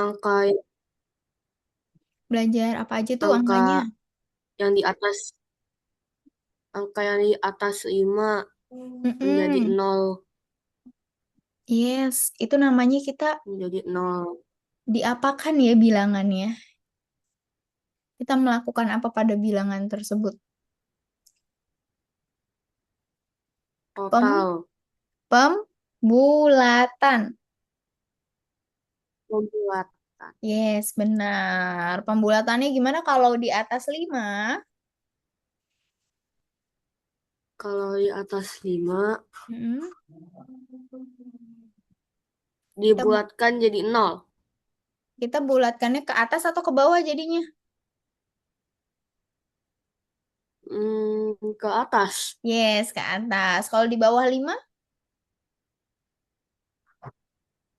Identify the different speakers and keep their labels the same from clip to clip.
Speaker 1: angka
Speaker 2: Belajar apa aja tuh
Speaker 1: angka
Speaker 2: angkanya?
Speaker 1: yang di atas angka yang di atas 5 menjadi
Speaker 2: Mm-mm.
Speaker 1: nol
Speaker 2: Yes, itu namanya kita
Speaker 1: menjadi nol
Speaker 2: diapakan ya bilangannya? Kita melakukan apa pada bilangan tersebut? Pem,
Speaker 1: total
Speaker 2: pembulatan.
Speaker 1: pembuatan.
Speaker 2: Yes, benar. Pembulatannya gimana kalau di atas 5?
Speaker 1: Kalau di atas 5
Speaker 2: Mm-mm. Kita,
Speaker 1: dibuatkan jadi nol.
Speaker 2: kita bulatkannya ke atas atau ke bawah jadinya?
Speaker 1: Ke atas
Speaker 2: Yes, ke atas. Kalau di bawah 5?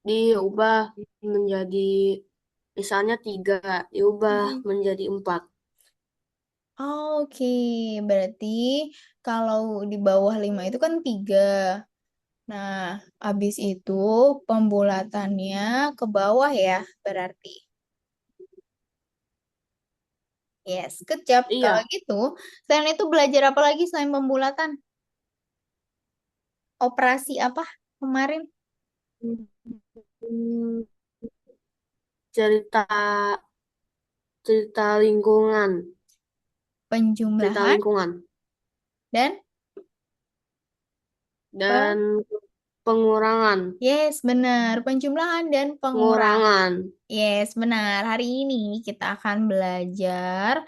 Speaker 1: diubah menjadi misalnya 3 diubah
Speaker 2: Mm-mm.
Speaker 1: menjadi 4.
Speaker 2: Oke, berarti kalau di bawah 5 itu kan 3. Nah, habis itu pembulatannya ke bawah ya, berarti. Yes, good job. Kalau
Speaker 1: Iya.
Speaker 2: gitu, selain itu belajar apa lagi selain pembulatan? Operasi apa kemarin?
Speaker 1: Hmm, cerita cerita lingkungan, cerita
Speaker 2: Penjumlahan
Speaker 1: lingkungan
Speaker 2: dan
Speaker 1: dan pengurangan,
Speaker 2: yes, benar. Penjumlahan dan pengurangan.
Speaker 1: pengurangan.
Speaker 2: Yes, benar. Hari ini kita akan belajar,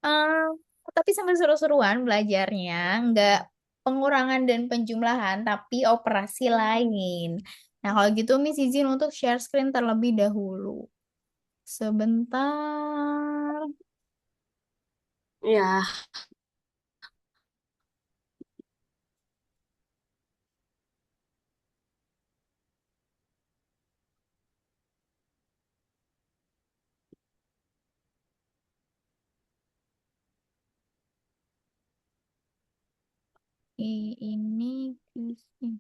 Speaker 2: eh, tapi sambil seru-seruan belajarnya, nggak pengurangan dan penjumlahan, tapi operasi lain. Nah, kalau gitu Miss izin untuk share screen terlebih dahulu. Sebentar.
Speaker 1: Ya,
Speaker 2: Ini, ini.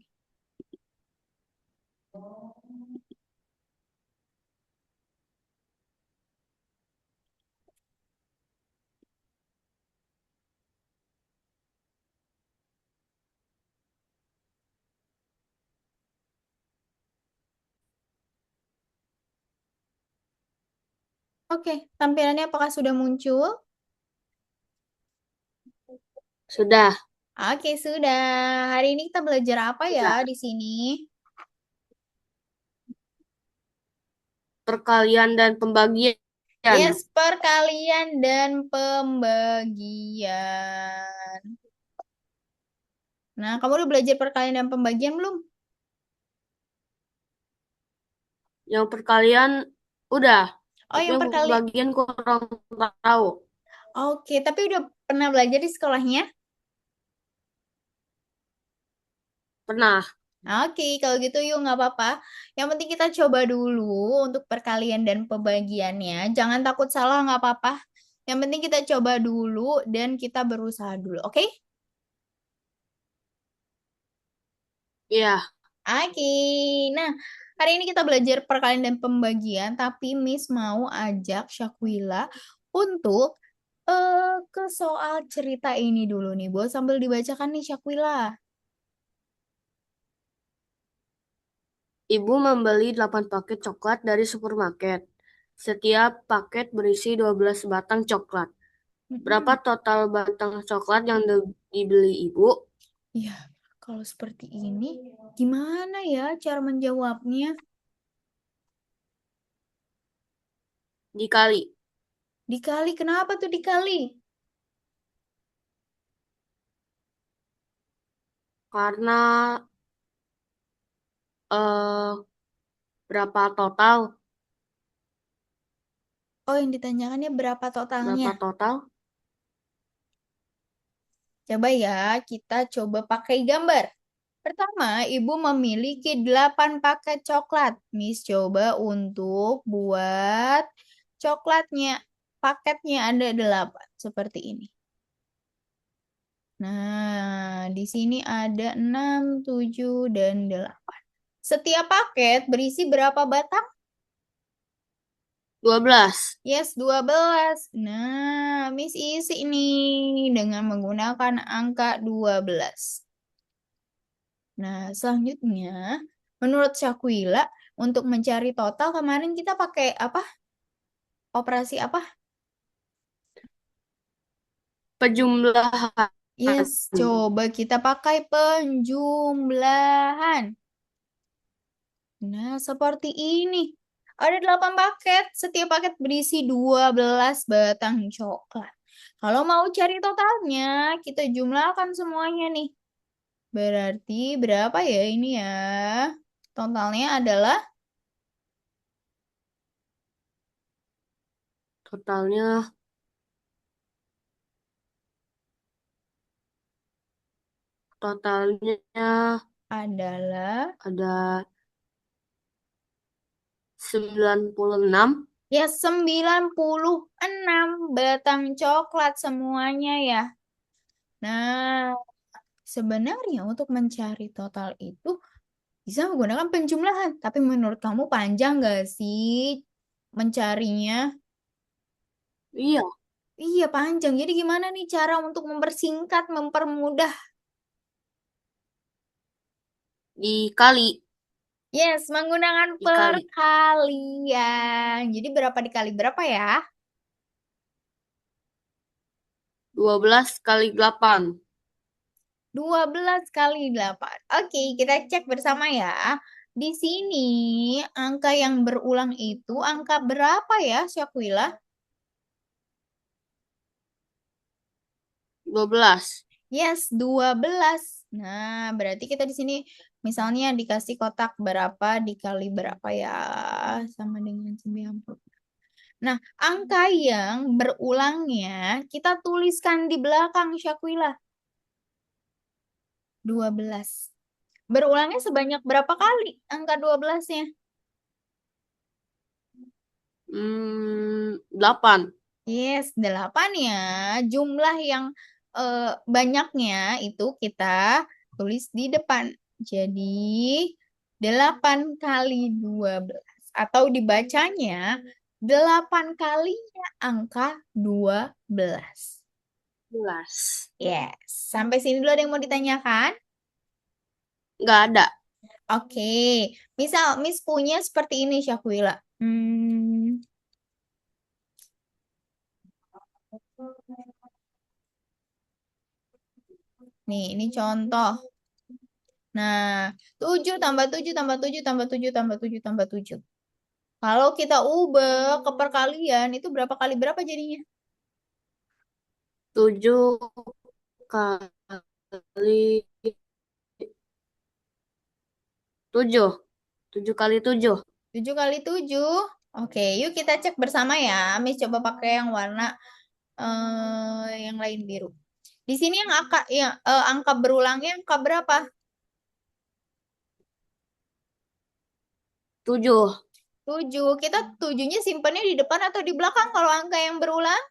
Speaker 2: Oke, tampilannya apakah sudah muncul?
Speaker 1: sudah.
Speaker 2: Oke, sudah. Hari ini kita belajar apa ya
Speaker 1: Sudah.
Speaker 2: di sini?
Speaker 1: Perkalian dan pembagian.
Speaker 2: Yes, perkalian dan pembagian. Nah, kamu udah belajar perkalian dan pembagian belum?
Speaker 1: Yang perkalian udah,
Speaker 2: Oh,
Speaker 1: tapi
Speaker 2: yang
Speaker 1: yang
Speaker 2: perkali.
Speaker 1: pembagian kurang tahu.
Speaker 2: Oke, tapi udah pernah belajar di sekolahnya?
Speaker 1: Pernah.
Speaker 2: Oke, kalau gitu yuk nggak apa-apa. Yang penting kita coba dulu untuk perkalian dan pembagiannya. Jangan takut salah nggak apa-apa. Yang penting kita coba dulu dan kita berusaha dulu, oke?
Speaker 1: Iya.
Speaker 2: Oke, nah hari ini kita belajar perkalian dan pembagian, tapi Miss mau ajak Syakila untuk ke soal cerita ini dulu nih, Bo. Sambil dibacakan nih Syakila.
Speaker 1: Ibu membeli 8 paket coklat dari supermarket. Setiap paket berisi 12 batang coklat. Berapa
Speaker 2: Mm-mm.
Speaker 1: total batang coklat yang dibeli ibu?
Speaker 2: Ya, kalau seperti ini, gimana ya cara menjawabnya?
Speaker 1: Dikali.
Speaker 2: Dikali, kenapa tuh dikali?
Speaker 1: Karena eh berapa total?
Speaker 2: Oh, yang ditanyakannya berapa totalnya?
Speaker 1: Berapa total?
Speaker 2: Coba ya, kita coba pakai gambar. Pertama, ibu memiliki 8 paket coklat. Miss coba untuk buat coklatnya. Paketnya ada 8 seperti ini. Nah, di sini ada 6, 7, dan 8. Setiap paket berisi berapa batang?
Speaker 1: 12.
Speaker 2: Yes, 12. Nah, Miss isi nih dengan menggunakan angka 12. Nah, selanjutnya, menurut Syakila, untuk mencari total kemarin kita pakai apa? Operasi apa?
Speaker 1: Penjumlahan.
Speaker 2: Yes, coba kita pakai penjumlahan. Nah, seperti ini. Ada 8 paket, setiap paket berisi 12 batang coklat. Kalau mau cari totalnya, kita jumlahkan semuanya nih. Berarti berapa ya ini ya? Totalnya adalah
Speaker 1: Totalnya, totalnya
Speaker 2: adalah
Speaker 1: ada 96.
Speaker 2: ya 96 batang coklat semuanya ya. Nah, sebenarnya untuk mencari total itu bisa menggunakan penjumlahan. Tapi menurut kamu panjang nggak sih mencarinya?
Speaker 1: Iya,
Speaker 2: Iya, panjang. Jadi gimana nih cara untuk mempersingkat, mempermudah?
Speaker 1: dikali,
Speaker 2: Yes, menggunakan
Speaker 1: dikali.
Speaker 2: perkalian. Jadi berapa dikali berapa ya?
Speaker 1: 12 kali 8.
Speaker 2: 12 kali 8. Oke, kita cek bersama ya. Di sini angka yang berulang itu angka berapa ya, Syakwila?
Speaker 1: 12.
Speaker 2: Yes, 12. Nah, berarti kita di sini misalnya dikasih kotak berapa dikali berapa ya? Sama dengan 90. Nah, angka yang berulangnya kita tuliskan di belakang Syakwila. 12. Berulangnya sebanyak berapa kali angka 12-nya?
Speaker 1: 8.
Speaker 2: Yes, 8 ya. Jumlah yang banyaknya itu kita tulis di depan. Jadi 8 kali 12. Atau dibacanya 8 kalinya angka 12.
Speaker 1: 11.
Speaker 2: Yes. Sampai sini dulu ada yang mau ditanyakan?
Speaker 1: Nggak ada.
Speaker 2: Oke. Misal Miss punya seperti ini Syakwila. Nih, ini contoh. Nah, 7 tambah 7 tambah 7 tambah 7 tambah 7 tambah 7. Kalau kita ubah ke perkalian, itu berapa kali berapa jadinya?
Speaker 1: 7 kali 7. 7 kali 7.
Speaker 2: 7 kali 7. Oke, yuk kita cek bersama ya. Miss coba pakai yang warna yang lain biru. Di sini yang angka berulangnya angka berapa?
Speaker 1: 7.
Speaker 2: 7. Kita 7-nya simpannya di depan atau di belakang kalau angka yang berulang?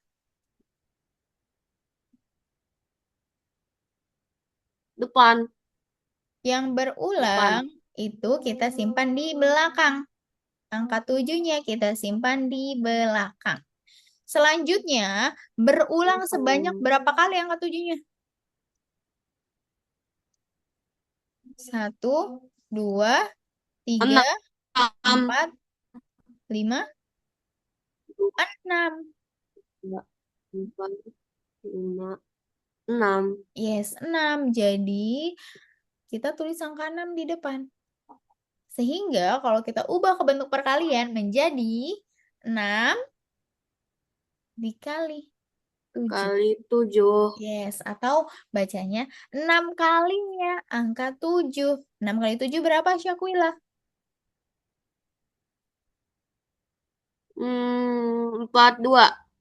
Speaker 1: Depan.
Speaker 2: Yang berulang
Speaker 1: Depan.
Speaker 2: itu kita simpan di belakang. Angka 7-nya kita simpan di belakang. Selanjutnya, berulang sebanyak berapa kali angka 7-nya? 1, 2, 3,
Speaker 1: 6.
Speaker 2: 4, 5, 6.
Speaker 1: 2, 4, 5, 6.
Speaker 2: Yes, 6. Jadi, kita tulis angka 6 di depan. Sehingga kalau kita ubah ke bentuk perkalian menjadi 6 dikali 7.
Speaker 1: Kali 7.
Speaker 2: Yes, atau bacanya 6 kalinya angka 7. 6 kali 7 berapa, Syakwila?
Speaker 1: 42.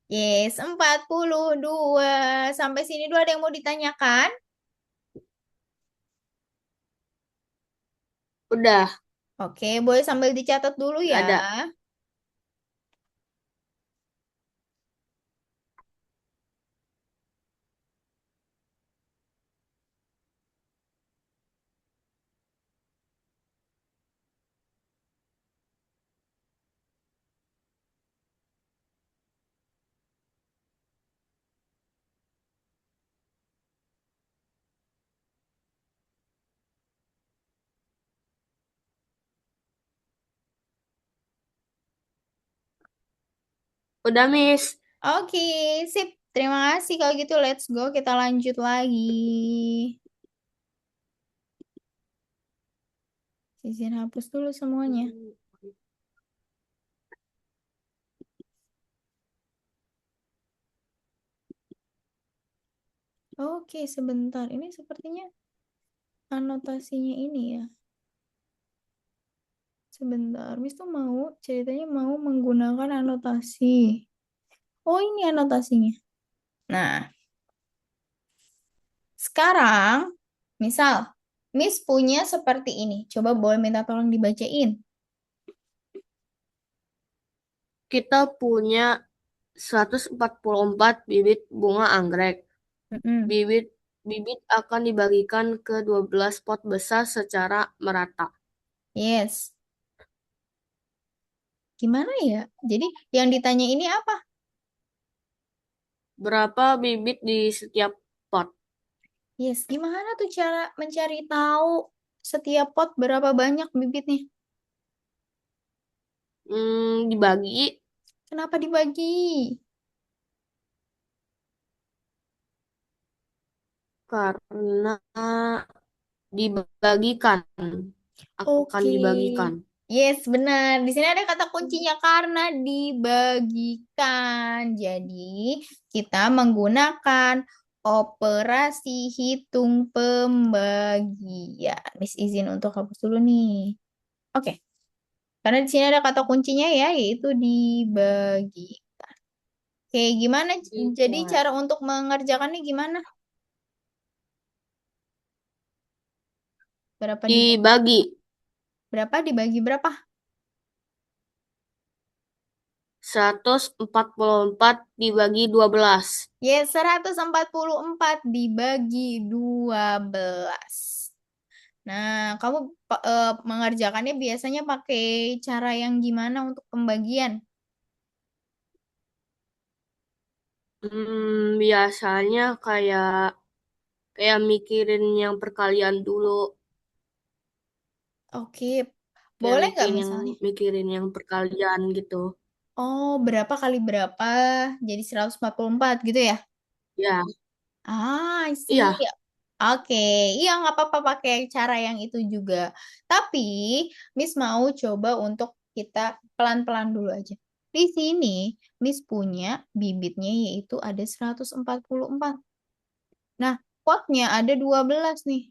Speaker 2: Yes, 42. Sampai sini dulu ada yang mau ditanyakan?
Speaker 1: Udah.
Speaker 2: Oke, boleh sambil dicatat dulu
Speaker 1: Nggak
Speaker 2: ya.
Speaker 1: ada. Udah, Miss.
Speaker 2: Oke, sip. Terima kasih kalau gitu. Let's go, kita lanjut lagi. Izin hapus dulu semuanya. Oke, sebentar. Ini sepertinya anotasinya ini ya. Sebentar, Miss tuh ceritanya mau menggunakan anotasi. Oh, ini anotasinya. Nah, sekarang, misal, Miss punya seperti ini. Coba boleh minta tolong dibacain.
Speaker 1: Kita punya 144 bibit bunga anggrek.
Speaker 2: Mm-mm.
Speaker 1: Bibit bibit akan dibagikan ke 12 pot besar secara merata.
Speaker 2: Yes. Gimana ya? Jadi, yang ditanya ini apa?
Speaker 1: Berapa bibit di setiap pot?
Speaker 2: Yes, gimana tuh cara mencari tahu setiap pot berapa banyak bibitnya?
Speaker 1: Dibagi
Speaker 2: Kenapa dibagi?
Speaker 1: karena dibagikan. Akan
Speaker 2: Oke.
Speaker 1: dibagikan.
Speaker 2: Yes, benar. Di sini ada kata kuncinya karena dibagikan. Jadi, kita menggunakan operasi hitung pembagian. Miss izin untuk hapus dulu nih. Oke. Karena di sini ada kata kuncinya ya, yaitu dibagi. Oke, gimana? Jadi
Speaker 1: Bisa.
Speaker 2: cara untuk mengerjakannya gimana? Berapa dibagi?
Speaker 1: Dibagi
Speaker 2: Berapa dibagi berapa?
Speaker 1: 144 dibagi 12.
Speaker 2: Yes, 144 dibagi 12. Nah, kamu mengerjakannya biasanya pakai cara yang gimana untuk pembagian?
Speaker 1: Biasanya kayak kayak mikirin yang perkalian dulu,
Speaker 2: Oke,
Speaker 1: kayak
Speaker 2: boleh nggak misalnya?
Speaker 1: mikirin yang perkalian gitu.
Speaker 2: Oh, berapa kali berapa? Jadi 144 gitu ya?
Speaker 1: Ya,
Speaker 2: Ah, I see.
Speaker 1: iya.
Speaker 2: Oke, iya nggak apa-apa pakai cara yang itu juga. Tapi Miss mau coba untuk kita pelan-pelan dulu aja. Di sini Miss punya bibitnya yaitu ada 144. Nah, potnya ada 12 nih.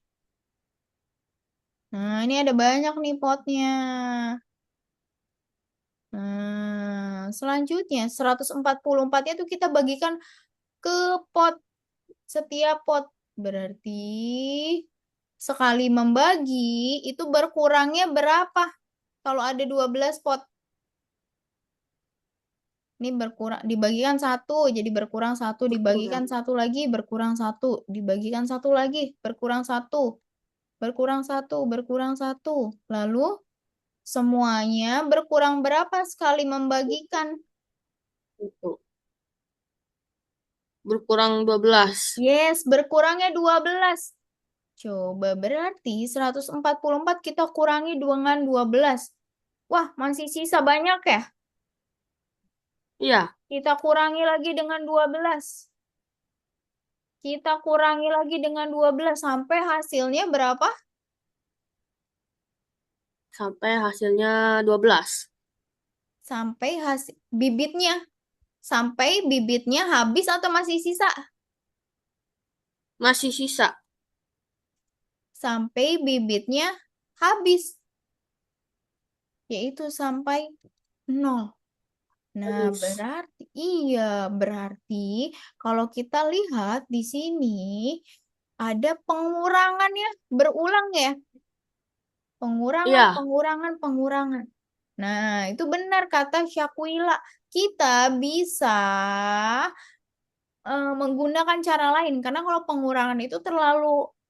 Speaker 2: Nah, ini ada banyak nih potnya. Nah, selanjutnya 144-nya tuh kita bagikan ke pot. Setiap pot berarti sekali membagi itu berkurangnya berapa? Kalau ada 12 pot, ini berkurang dibagikan satu, jadi berkurang satu, dibagikan
Speaker 1: Berkurang.
Speaker 2: satu lagi, berkurang satu, dibagikan satu lagi, berkurang satu, berkurang satu, berkurang satu. Lalu semuanya berkurang berapa sekali membagikan?
Speaker 1: Itu. Berkurang 12.
Speaker 2: Yes, berkurangnya 12. Coba berarti 144 kita kurangi dengan 12. Wah, masih sisa banyak ya?
Speaker 1: Iya,
Speaker 2: Kita kurangi lagi dengan 12. Kita kurangi lagi dengan 12 sampai hasilnya berapa?
Speaker 1: sampai hasilnya 12.
Speaker 2: Sampai hasil bibitnya. Sampai bibitnya habis atau masih sisa?
Speaker 1: Masih sisa.
Speaker 2: Sampai bibitnya habis, yaitu sampai 0. Nah,
Speaker 1: Terus.
Speaker 2: berarti kalau kita lihat di sini ada pengurangan ya, berulang ya. Pengurangan,
Speaker 1: Iya,
Speaker 2: pengurangan, pengurangan. Nah, itu benar kata Syakwila. Kita bisa menggunakan cara lain karena kalau pengurangan itu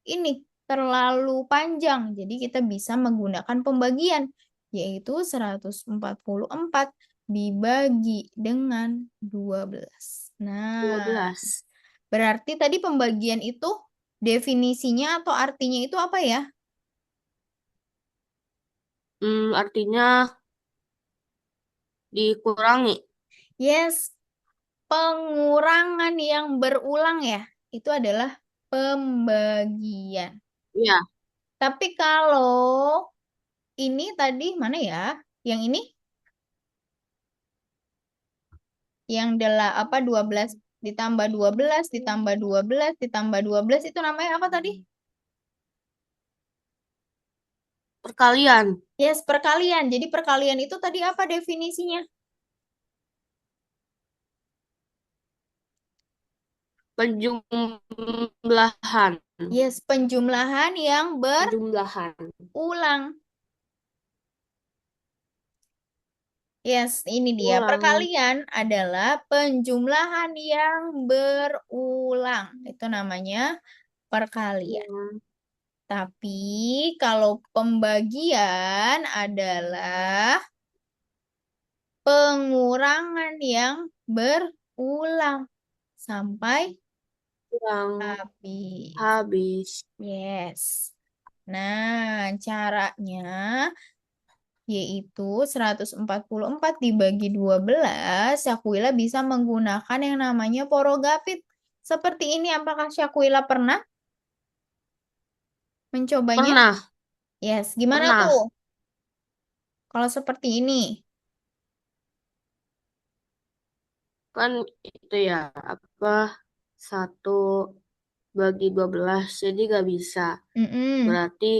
Speaker 2: ini terlalu panjang. Jadi kita bisa menggunakan pembagian yaitu 144 dibagi dengan 12. Nah,
Speaker 1: 12.
Speaker 2: berarti tadi pembagian itu definisinya atau artinya itu apa ya?
Speaker 1: Artinya dikurangi.
Speaker 2: Yes, pengurangan yang berulang ya, itu adalah pembagian.
Speaker 1: Iya,
Speaker 2: Tapi kalau ini tadi mana ya? Yang ini yang apa 12 ditambah 12 ditambah 12 ditambah 12 itu namanya apa tadi?
Speaker 1: perkalian.
Speaker 2: Yes, perkalian. Jadi perkalian itu tadi apa definisinya?
Speaker 1: Penjumlahan.
Speaker 2: Yes, penjumlahan yang
Speaker 1: Penjumlahan.
Speaker 2: berulang. Yes, ini dia.
Speaker 1: Ulang.
Speaker 2: Perkalian adalah penjumlahan yang berulang. Itu namanya perkalian.
Speaker 1: Ya.
Speaker 2: Tapi kalau pembagian adalah pengurangan yang berulang sampai
Speaker 1: Ulang.
Speaker 2: habis.
Speaker 1: Habis.
Speaker 2: Yes. Nah, caranya yaitu 144 dibagi 12, Syakwila bisa menggunakan yang namanya porogapit. Seperti ini, apakah Syakwila pernah mencobanya?
Speaker 1: Pernah.
Speaker 2: Yes, gimana
Speaker 1: Pernah.
Speaker 2: tuh kalau seperti ini?
Speaker 1: Kan itu ya, apa, 1 bagi 12, jadi gak bisa.
Speaker 2: Mm-mm.
Speaker 1: Berarti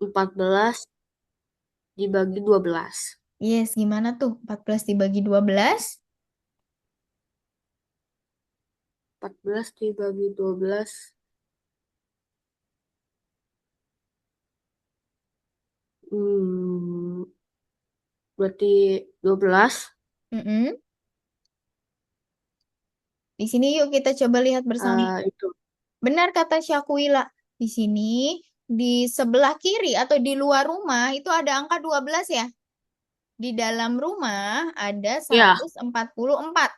Speaker 1: 14 dibagi 12.
Speaker 2: Yes, gimana tuh? 14 dibagi 12?
Speaker 1: 14 dibagi 12. Hmm, berarti 12.
Speaker 2: Mm-mm. Di sini yuk kita coba lihat bersama.
Speaker 1: Itu.
Speaker 2: Benar kata Syakwila. Di sini, di sebelah kiri atau di luar rumah itu ada angka 12 ya. Di dalam rumah ada
Speaker 1: Ya.
Speaker 2: 144.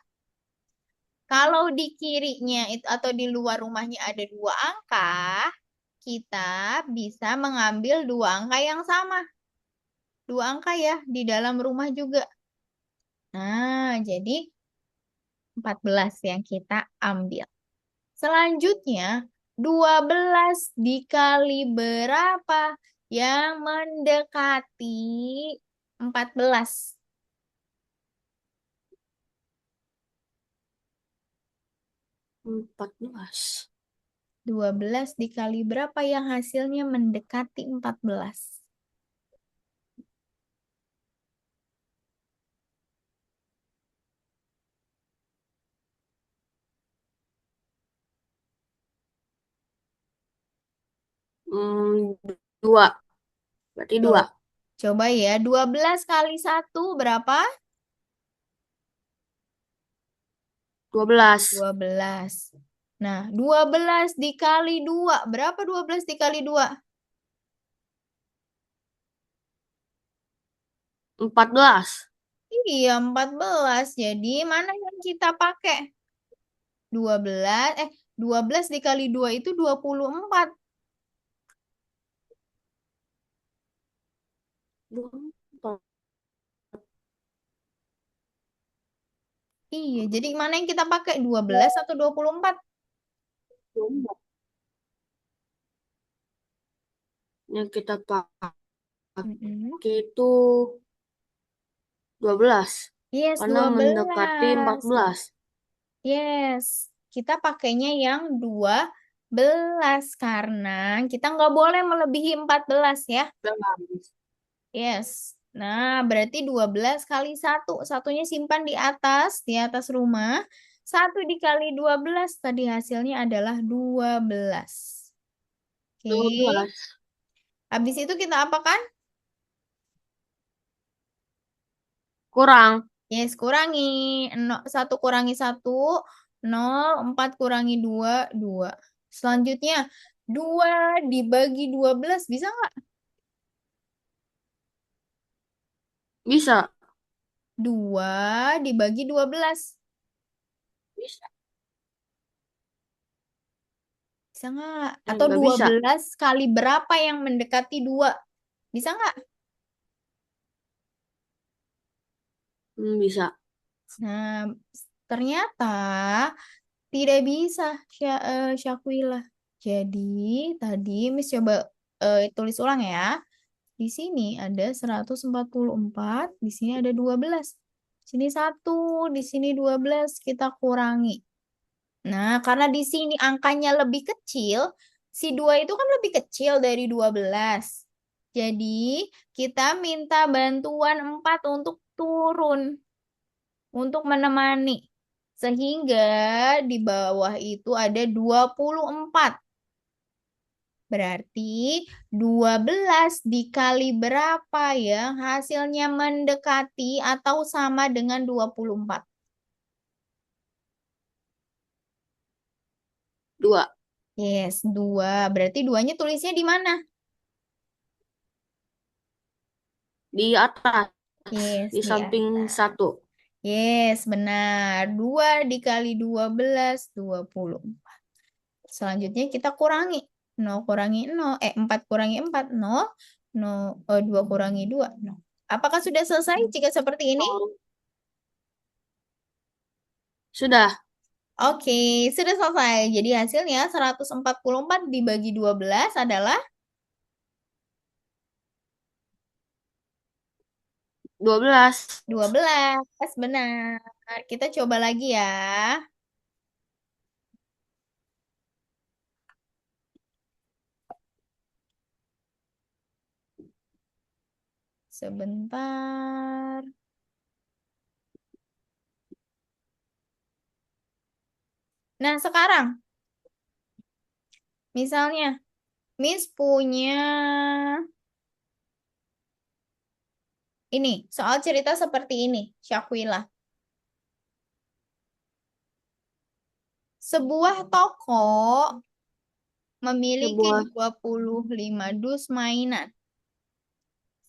Speaker 2: Kalau di kirinya itu atau di luar rumahnya ada dua angka, kita bisa mengambil dua angka yang sama. Dua angka ya di dalam rumah juga. Nah, jadi 14 yang kita ambil. Selanjutnya, 12 dikali berapa yang mendekati 14?
Speaker 1: 14.
Speaker 2: 12 dikali berapa yang hasilnya mendekati 14?
Speaker 1: Hmm, 2. Berarti 2.
Speaker 2: Co- Coba ya, 12 kali satu berapa?
Speaker 1: 12.
Speaker 2: 12. Nah, 12 dikali 2. Berapa 12 dikali 2?
Speaker 1: 14.
Speaker 2: Iya, 14. Jadi, mana yang kita pakai? 12, 12 dikali 2 itu 24.
Speaker 1: 24.
Speaker 2: Iya, jadi mana yang kita pakai? 12 atau 24?
Speaker 1: Yang kita pakai
Speaker 2: Mm-mm.
Speaker 1: itu 12.
Speaker 2: Yes,
Speaker 1: Karena mendekati
Speaker 2: 12.
Speaker 1: 14.
Speaker 2: Yes, kita pakainya yang 12 karena kita nggak boleh melebihi 14 ya.
Speaker 1: 12.
Speaker 2: Yes. Nah, berarti 12 kali satu. Satunya simpan di atas rumah. Satu dikali 12 tadi hasilnya adalah 12.
Speaker 1: dua
Speaker 2: Oke.
Speaker 1: belas
Speaker 2: Habis itu kita apakan?
Speaker 1: Kurang.
Speaker 2: Yes, kurangi. 1 kurangi 1, 0, 4 kurangi 2, 2. Selanjutnya, 2 dibagi 12 bisa nggak?
Speaker 1: Bisa.
Speaker 2: 2 dibagi 12.
Speaker 1: Bisa.
Speaker 2: Bisa nggak?
Speaker 1: Eh,
Speaker 2: Atau
Speaker 1: nggak
Speaker 2: dua
Speaker 1: bisa.
Speaker 2: belas kali berapa yang mendekati 2? Bisa nggak?
Speaker 1: Bisa.
Speaker 2: Nah, Ternyata tidak bisa, Syakwila. Jadi, tadi Miss coba tulis ulang ya. Di sini ada 144, di sini ada 12. Sini 1, di sini 12, kita kurangi. Nah, karena di sini angkanya lebih kecil, si 2 itu kan lebih kecil dari 12. Jadi, kita minta bantuan 4 untuk turun, untuk menemani. Sehingga di bawah itu ada 24. Berarti 12 dikali berapa yang hasilnya mendekati atau sama dengan 24?
Speaker 1: 2.
Speaker 2: Yes, 2. Berarti duanya tulisnya di mana?
Speaker 1: Di atas.
Speaker 2: Yes,
Speaker 1: Di
Speaker 2: di
Speaker 1: samping
Speaker 2: atas.
Speaker 1: 1.
Speaker 2: Yes, benar. 2 dikali 12, 24. Selanjutnya kita kurangi. 0 kurangi 0, 4 kurangi 4, 0. 0, 2 kurangi 2, 0. Apakah sudah selesai jika seperti ini?
Speaker 1: Sudah.
Speaker 2: Oke, sudah selesai. Jadi hasilnya 144 dibagi 12 adalah
Speaker 1: 12.
Speaker 2: 12. Benar. Kita coba lagi ya. Sebentar. Nah, sekarang misalnya Miss punya ini, soal cerita seperti ini, Syakwila. Sebuah toko memiliki
Speaker 1: Sebuah
Speaker 2: 25 dus mainan.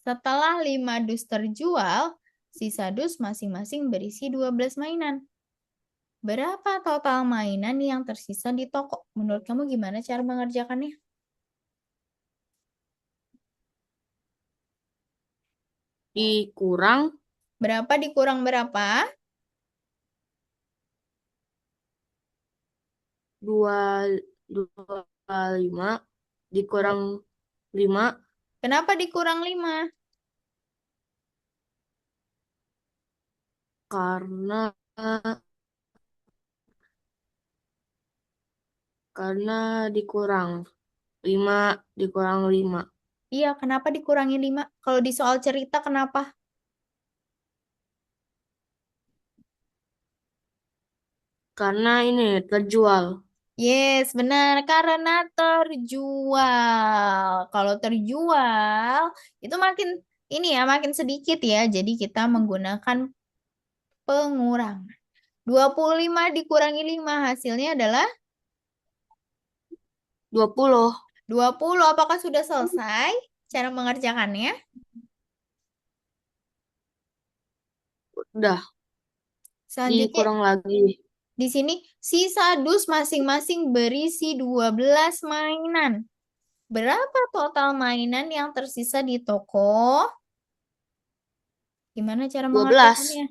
Speaker 2: Setelah 5 dus terjual, sisa dus masing-masing berisi 12 mainan. Berapa total mainan yang tersisa di toko? Menurut kamu gimana cara mengerjakannya?
Speaker 1: dikurang
Speaker 2: Berapa dikurang berapa?
Speaker 1: 2, 25 dikurang 5
Speaker 2: Kenapa dikurang 5?
Speaker 1: karena karena dikurang 5 dikurang 5
Speaker 2: Iya, kenapa dikurangi 5? Kalau di soal cerita kenapa?
Speaker 1: karena ini terjual.
Speaker 2: Yes, benar. Karena terjual. Kalau terjual, itu makin ini ya, makin sedikit ya. Jadi kita menggunakan pengurangan. 25 dikurangi 5 hasilnya adalah
Speaker 1: 20.
Speaker 2: 20. Apakah sudah selesai cara mengerjakannya?
Speaker 1: Udah
Speaker 2: Selanjutnya,
Speaker 1: dikurang lagi
Speaker 2: di sini sisa dus masing-masing berisi 12 mainan. Berapa total mainan yang tersisa di toko? Gimana cara
Speaker 1: 12.
Speaker 2: mengerjakannya?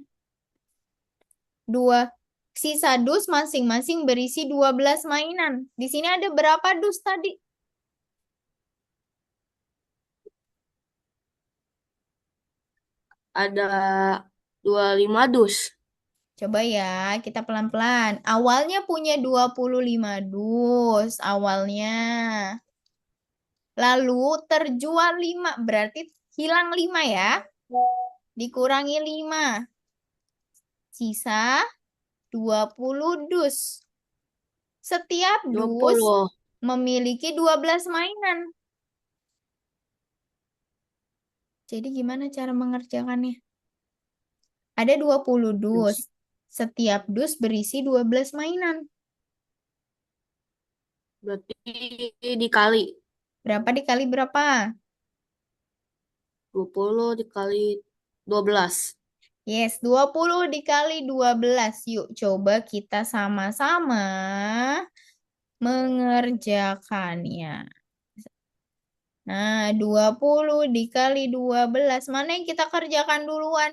Speaker 2: Dua sisa dus masing-masing berisi 12 mainan. Di sini ada berapa dus tadi?
Speaker 1: Ada 25 dus.
Speaker 2: Coba ya, kita pelan-pelan. Awalnya punya 25 dus awalnya. Lalu terjual 5, berarti hilang 5 ya. Dikurangi 5. Sisa 20 dus. Setiap dus
Speaker 1: 20.
Speaker 2: memiliki 12 mainan. Jadi gimana cara mengerjakannya? Ada 20 dus.
Speaker 1: Dus.
Speaker 2: Setiap dus berisi 12 mainan.
Speaker 1: Berarti dikali
Speaker 2: Berapa dikali berapa?
Speaker 1: 20 dikali 12.
Speaker 2: Yes, 20 dikali 12. Yuk, coba kita sama-sama mengerjakannya. Nah, 20 dikali 12. Mana yang kita kerjakan duluan?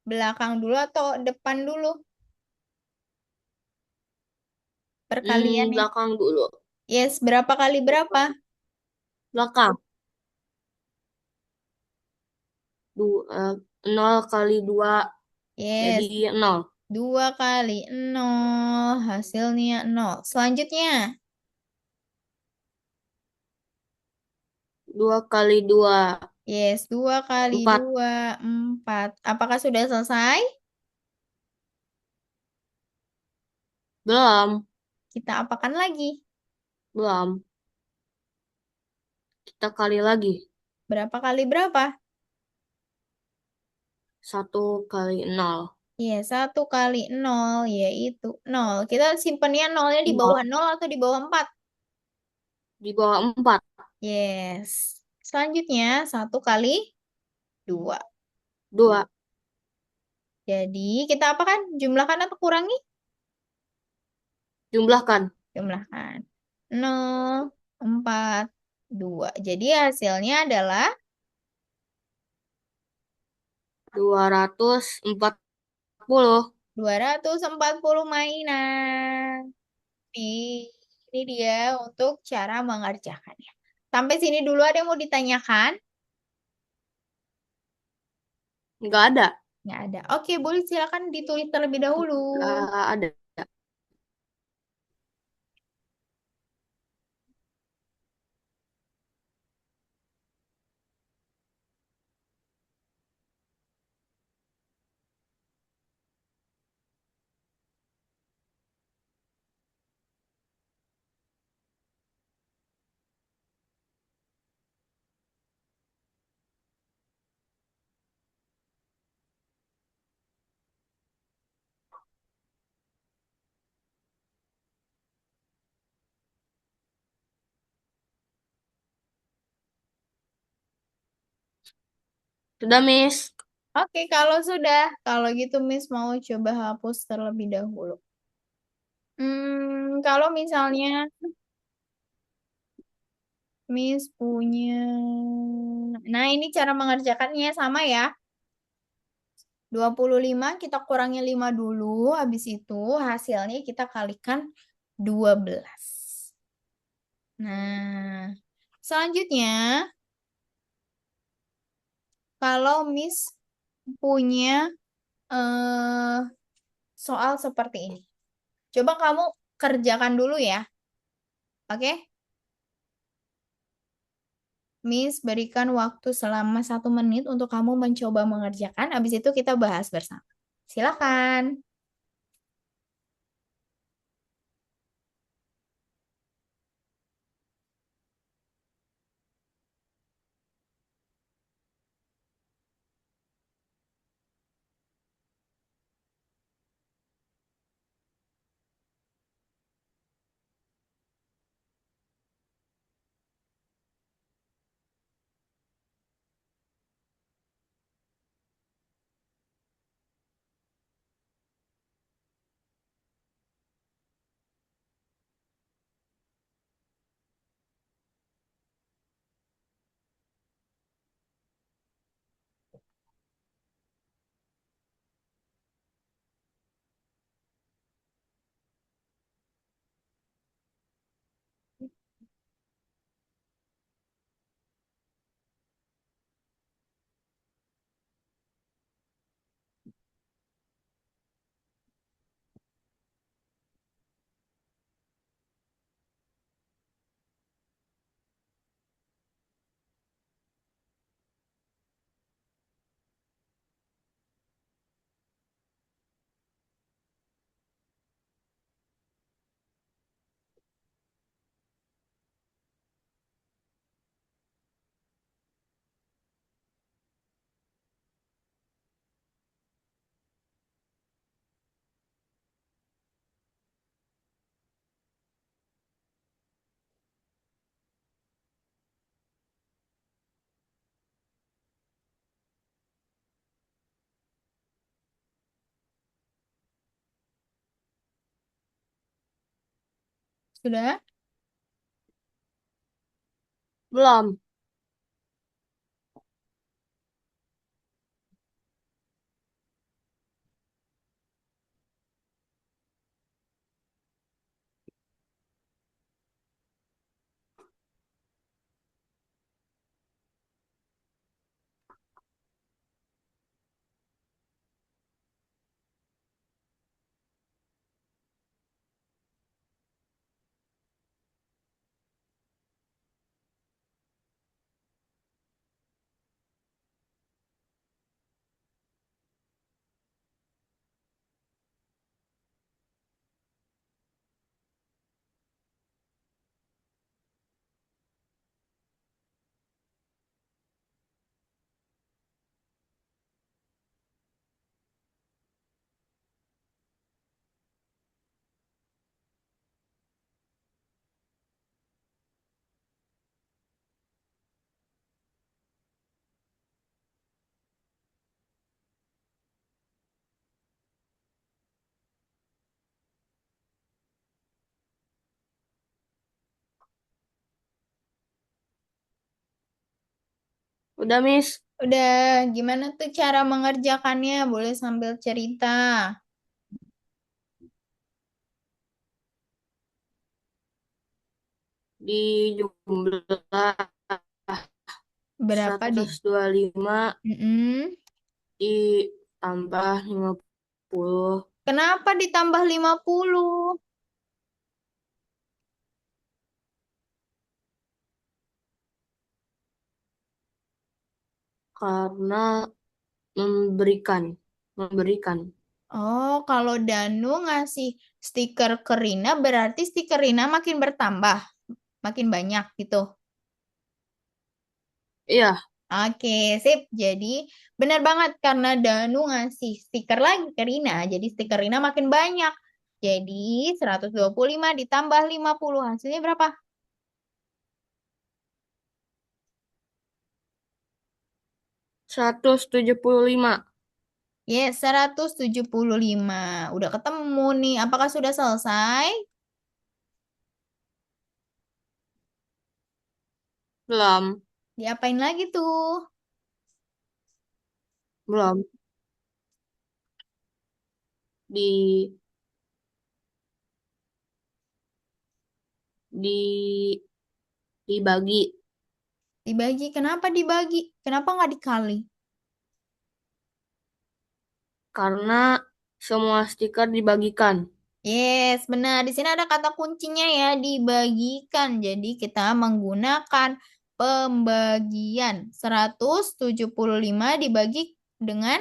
Speaker 2: Belakang dulu atau depan dulu? perkaliannya.
Speaker 1: Belakang dulu.
Speaker 2: Yes, berapa kali berapa?
Speaker 1: Belakang. 0 kali 2 jadi
Speaker 2: Yes,
Speaker 1: 0.
Speaker 2: 2 kali 0, hasilnya 0. Selanjutnya,
Speaker 1: 2 kali 2
Speaker 2: yes,
Speaker 1: 4.
Speaker 2: 2 kali 2, 4. Apakah sudah selesai?
Speaker 1: Belum.
Speaker 2: Kita apakan lagi?
Speaker 1: Belum. Kita kali lagi.
Speaker 2: Berapa kali berapa?
Speaker 1: 1 kali 0.
Speaker 2: Iya, 1 kali 0, yaitu 0. Kita simpennya nolnya di
Speaker 1: 0.
Speaker 2: bawah 0 atau di bawah 4?
Speaker 1: Di bawah 4.
Speaker 2: Yes. Selanjutnya, 1 kali 2.
Speaker 1: 2.
Speaker 2: Jadi, kita apakan? Jumlahkan atau kurangi?
Speaker 1: Jumlahkan.
Speaker 2: Jumlahkan. 0, 4, 2. Jadi, hasilnya adalah
Speaker 1: 240.
Speaker 2: 240 mainan. Ini dia untuk cara mengerjakannya. Sampai sini dulu ada yang mau ditanyakan?
Speaker 1: Nggak ada.
Speaker 2: Nggak ada. Oke, boleh silakan ditulis terlebih dahulu.
Speaker 1: Nggak ada. Sudah, Miss.
Speaker 2: Oke, kalau sudah, kalau gitu Miss mau coba hapus terlebih dahulu. Kalau misalnya Miss punya, nah ini cara mengerjakannya sama ya. 25 kita kurangi 5 dulu, habis itu hasilnya kita kalikan 12. Nah, selanjutnya kalau Miss punya eh, soal seperti ini. Coba kamu kerjakan dulu ya, oke? Miss berikan waktu selama 1 menit untuk kamu mencoba mengerjakan. Habis itu kita bahas bersama. Silakan. Sudah?
Speaker 1: Belum. Udah, Miss.
Speaker 2: Udah, gimana tuh cara mengerjakannya? Boleh sambil cerita.
Speaker 1: Dijumlah
Speaker 2: Berapa di?
Speaker 1: 125
Speaker 2: Mm-mm.
Speaker 1: ditambah 50
Speaker 2: Kenapa ditambah 50?
Speaker 1: karena memberikan. Memberikan.
Speaker 2: Oh, kalau Danu ngasih stiker ke Rina, berarti stiker Rina makin bertambah, makin banyak gitu.
Speaker 1: Iya,
Speaker 2: Oke, sip. Jadi benar banget karena Danu ngasih stiker lagi ke Rina, jadi stiker Rina makin banyak. Jadi 125 ditambah 50 hasilnya berapa?
Speaker 1: 175.
Speaker 2: Yes, 175. Udah ketemu nih. Apakah sudah selesai?
Speaker 1: Belum.
Speaker 2: Diapain lagi tuh?
Speaker 1: Belum. Di di dibagi
Speaker 2: Dibagi. Kenapa dibagi? Kenapa nggak dikali?
Speaker 1: karena semua stiker dibagikan.
Speaker 2: Yes, benar. Di sini ada kata kuncinya ya, dibagikan. Jadi kita menggunakan pembagian. 175 dibagi dengan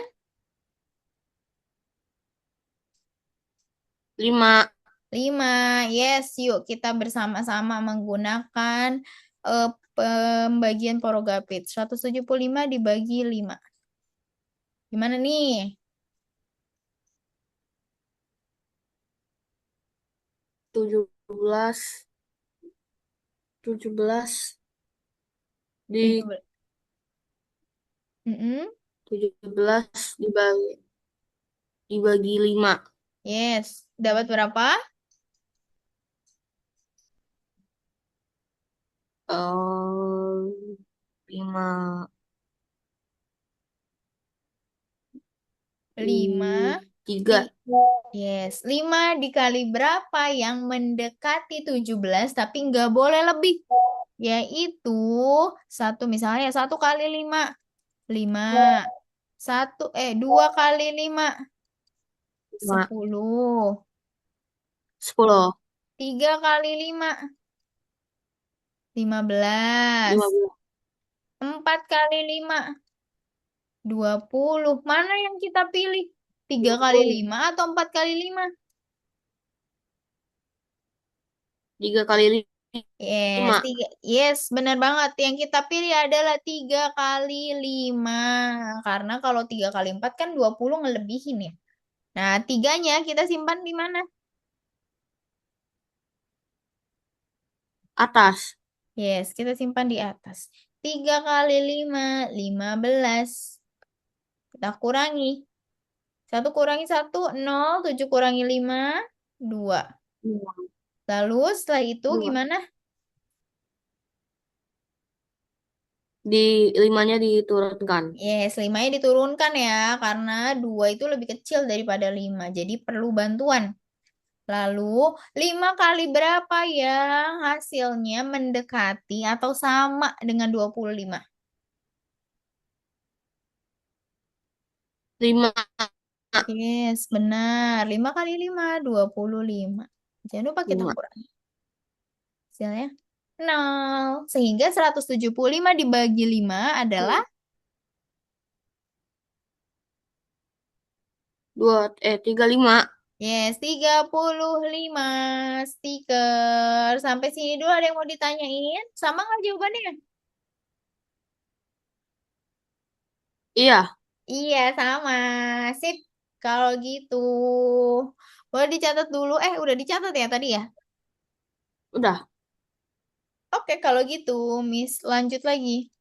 Speaker 1: 5.
Speaker 2: 5. Yes, yuk kita bersama-sama menggunakan pembagian Porogapit. 175 dibagi 5. Gimana nih?
Speaker 1: 17. 17 di
Speaker 2: 17. Mm-mm.
Speaker 1: 17 dibagi dibagi 5.
Speaker 2: Yes, dapat berapa?
Speaker 1: eh 5
Speaker 2: 5.
Speaker 1: tiga.
Speaker 2: Yes, 5 dikali berapa yang mendekati 17 tapi nggak boleh lebih. Yaitu satu misalnya 1 kali 5. 5. 2 kali 5.
Speaker 1: 5.
Speaker 2: 10.
Speaker 1: 10.
Speaker 2: 3 kali 5. 15.
Speaker 1: 15.
Speaker 2: 4 kali 5. 20. Mana yang kita pilih? 3 kali 5
Speaker 1: 20.
Speaker 2: atau 4 kali 5?
Speaker 1: 3 kali 5.
Speaker 2: Yes, benar banget. Yang kita pilih adalah 3 kali 5. Karena kalau 3 kali 4 kan 20 ngelebihin ya. Nah, tiganya kita simpan di mana?
Speaker 1: Atas.
Speaker 2: Yes, kita simpan di atas. 3 kali 5, 15. Kita kurangi. 1 kurangi 1, 0. 7 kurangi 5, 2. Lalu setelah itu
Speaker 1: 2.
Speaker 2: gimana?
Speaker 1: Di 5-nya diturunkan.
Speaker 2: Yes, 5-nya diturunkan ya, karena 2 itu lebih kecil daripada 5. Jadi perlu bantuan. Lalu 5 kali berapa yang hasilnya mendekati atau sama dengan 25?
Speaker 1: 5.
Speaker 2: Yes, benar. 5 kali 5, 25. Jangan lupa kita
Speaker 1: 5.
Speaker 2: kurangi. Hasilnya 0. Sehingga 175 dibagi 5 adalah
Speaker 1: 35.
Speaker 2: yes, 35 stiker. Sampai sini dulu ada yang mau ditanyain? Sama nggak jawabannya?
Speaker 1: Iya,
Speaker 2: Iya, sama. Sip. Kalau gitu, boleh dicatat dulu. Udah dicatat ya tadi ya?
Speaker 1: udah.
Speaker 2: Oke, kalau gitu, Miss lanjut lagi.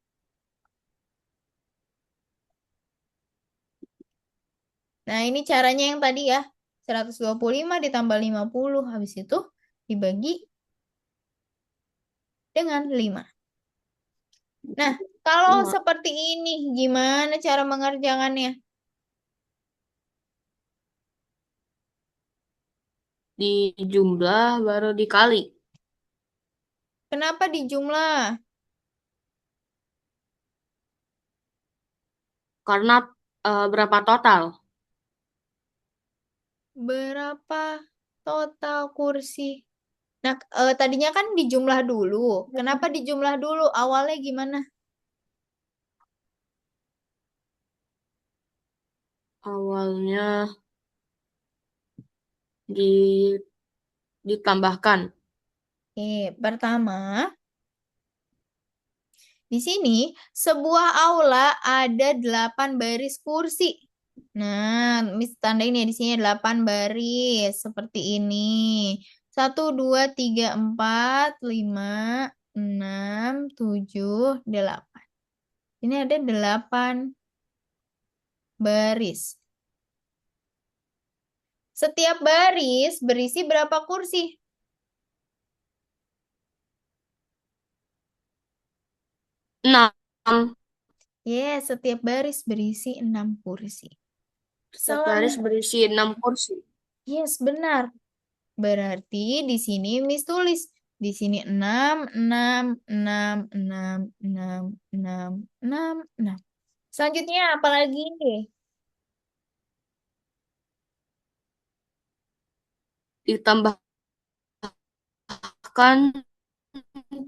Speaker 2: Nah, ini caranya yang tadi ya. 125 ditambah 50. Habis itu dibagi dengan 5. Nah, Kalau
Speaker 1: Enggak.
Speaker 2: seperti ini, gimana cara mengerjakannya?
Speaker 1: Dijumlah baru dikali.
Speaker 2: Kenapa dijumlah?
Speaker 1: Karena berapa total?
Speaker 2: Berapa total kursi? Nah, tadinya kan dijumlah dulu. Kenapa dijumlah dulu? Awalnya gimana?
Speaker 1: Awalnya di, ditambahkan.
Speaker 2: Pertama, di sini sebuah aula ada 8 baris kursi. Nah, Miss tandain ya di sini 8 baris seperti ini. 1, 2, 3, 4, 5, 6, 7, 8. Ini ada 8 baris. Setiap baris berisi berapa kursi?
Speaker 1: 6.
Speaker 2: Yes, setiap baris berisi 6 kursi.
Speaker 1: Setiap baris
Speaker 2: Selanjutnya,
Speaker 1: berisi 6 kursi.
Speaker 2: yes, benar. Berarti di sini Miss tulis. Di sini 6 6 6 6 6 6 6 6. Selanjutnya apa lagi?
Speaker 1: Ditambahkan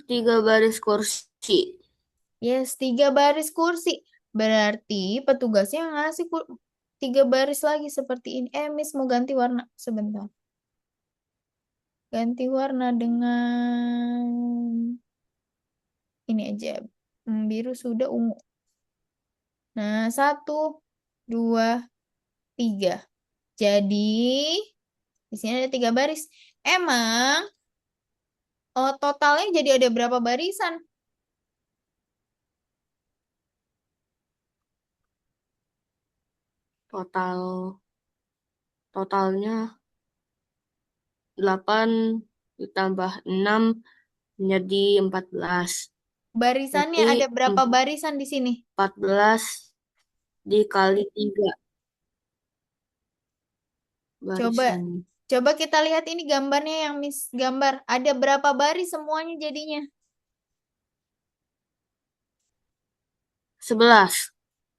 Speaker 1: 3 baris kursi.
Speaker 2: Yes, 3 baris kursi. Berarti petugasnya ngasih 3 baris lagi seperti ini. Miss mau ganti warna sebentar. Ganti warna dengan ini aja. Biru sudah ungu. Nah, 1, 2, 3. Jadi, di sini ada 3 baris. Emang, totalnya jadi ada berapa barisan?
Speaker 1: Total totalnya 8 ditambah 6 menjadi 14.
Speaker 2: Barisannya
Speaker 1: Berarti
Speaker 2: ada berapa barisan di sini?
Speaker 1: 14 dikali 3
Speaker 2: Coba,
Speaker 1: barisan.
Speaker 2: coba kita lihat ini gambarnya yang Miss gambar. Ada berapa baris semuanya jadinya?
Speaker 1: 11.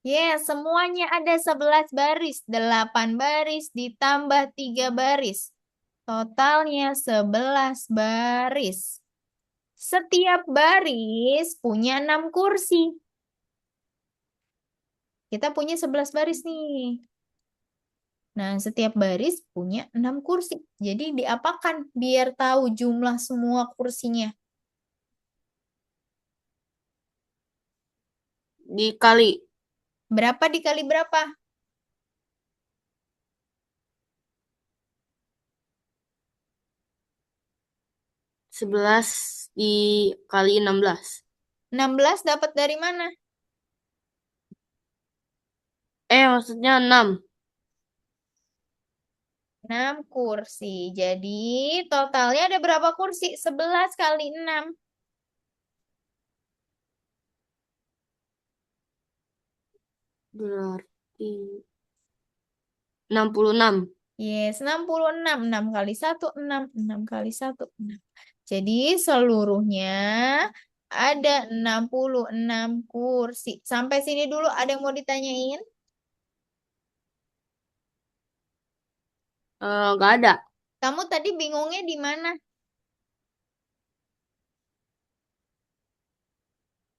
Speaker 2: Yes, semuanya ada 11 baris. 8 baris ditambah 3 baris. Totalnya 11 baris. Setiap baris punya 6 kursi. Kita punya 11 baris nih. Nah, setiap baris punya 6 kursi. Jadi diapakan biar tahu jumlah semua kursinya?
Speaker 1: Dikali
Speaker 2: Berapa dikali berapa?
Speaker 1: 11 dikali 16.
Speaker 2: 16 dapat dari mana?
Speaker 1: Maksudnya 6.
Speaker 2: 6 kursi. Jadi totalnya ada berapa kursi? 11 kali 6.
Speaker 1: Berarti 66.
Speaker 2: Yes, 66. 6 kali 1, 6. 6 kali 1, 6. Jadi seluruhnya ada 66 kursi. Sampai sini dulu ada yang mau ditanyain?
Speaker 1: Nggak ada.
Speaker 2: Kamu tadi bingungnya di mana?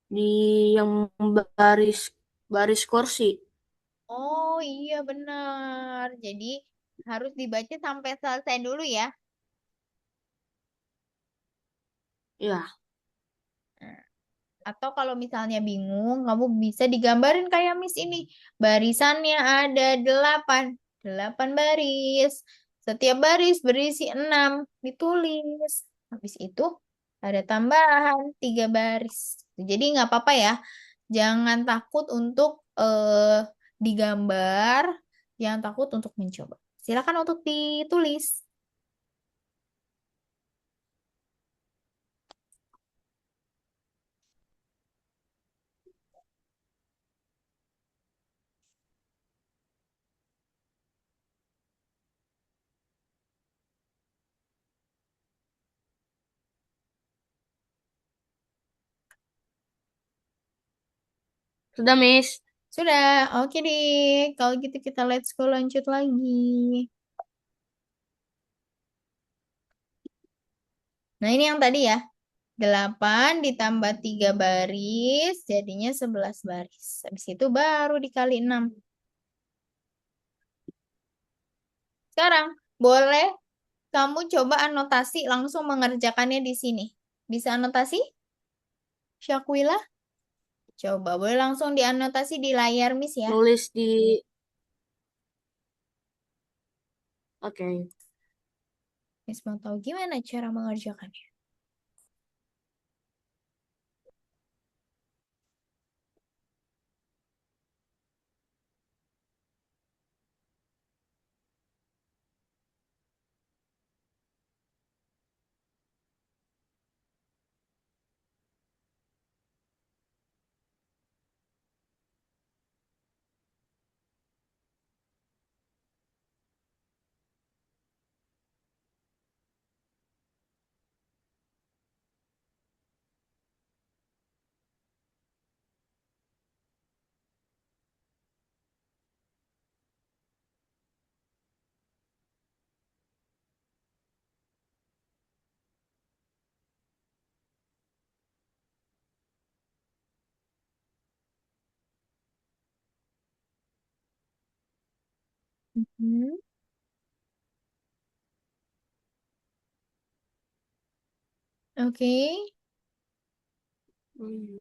Speaker 1: Di yang baris baris kursi.
Speaker 2: Oh iya benar. Jadi harus dibaca sampai selesai dulu ya.
Speaker 1: Ya,
Speaker 2: Atau kalau misalnya bingung, kamu bisa digambarin kayak Miss ini. Barisannya ada 8. 8 baris. Setiap baris berisi 6. Ditulis. Habis itu ada tambahan 3 baris. Jadi nggak apa-apa ya. Jangan takut untuk digambar. Jangan takut untuk mencoba. Silakan untuk ditulis.
Speaker 1: Sudah, Miss.
Speaker 2: Sudah, oke deh. Kalau gitu kita let's go lanjut lagi. Nah, ini yang tadi ya. 8 ditambah 3 baris, jadinya 11 baris. Habis itu baru dikali 6. Sekarang, boleh kamu coba anotasi langsung mengerjakannya di sini. Bisa anotasi, Syakwilah? Coba, boleh langsung dianotasi di layar, Miss ya.
Speaker 1: Nulis di... Oke.
Speaker 2: Miss mau tahu gimana cara mengerjakannya. Mhm. Oke.
Speaker 1: Hmm.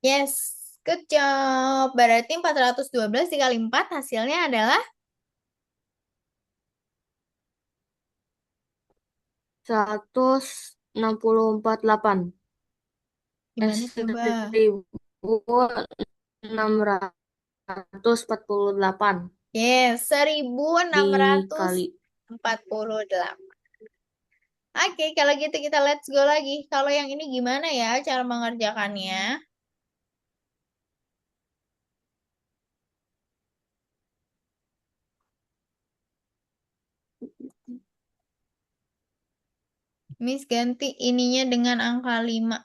Speaker 2: Yes, good job. Berarti 412 dikali 4 hasilnya adalah
Speaker 1: 164,8.
Speaker 2: gimana coba?
Speaker 1: 1.648
Speaker 2: Yes, 1648.
Speaker 1: dikali.
Speaker 2: Oke, kalau gitu kita let's go lagi. Kalau yang ini gimana ya cara mengerjakannya? Miss ganti ininya dengan angka 5.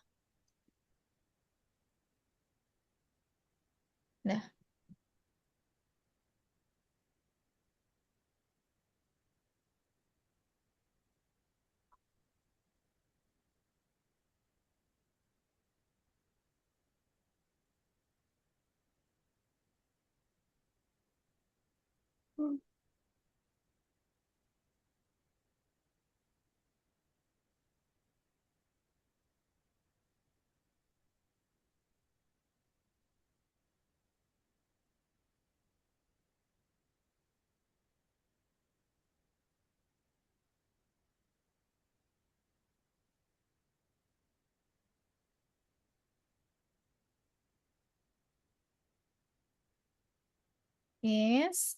Speaker 2: Dah. Yes.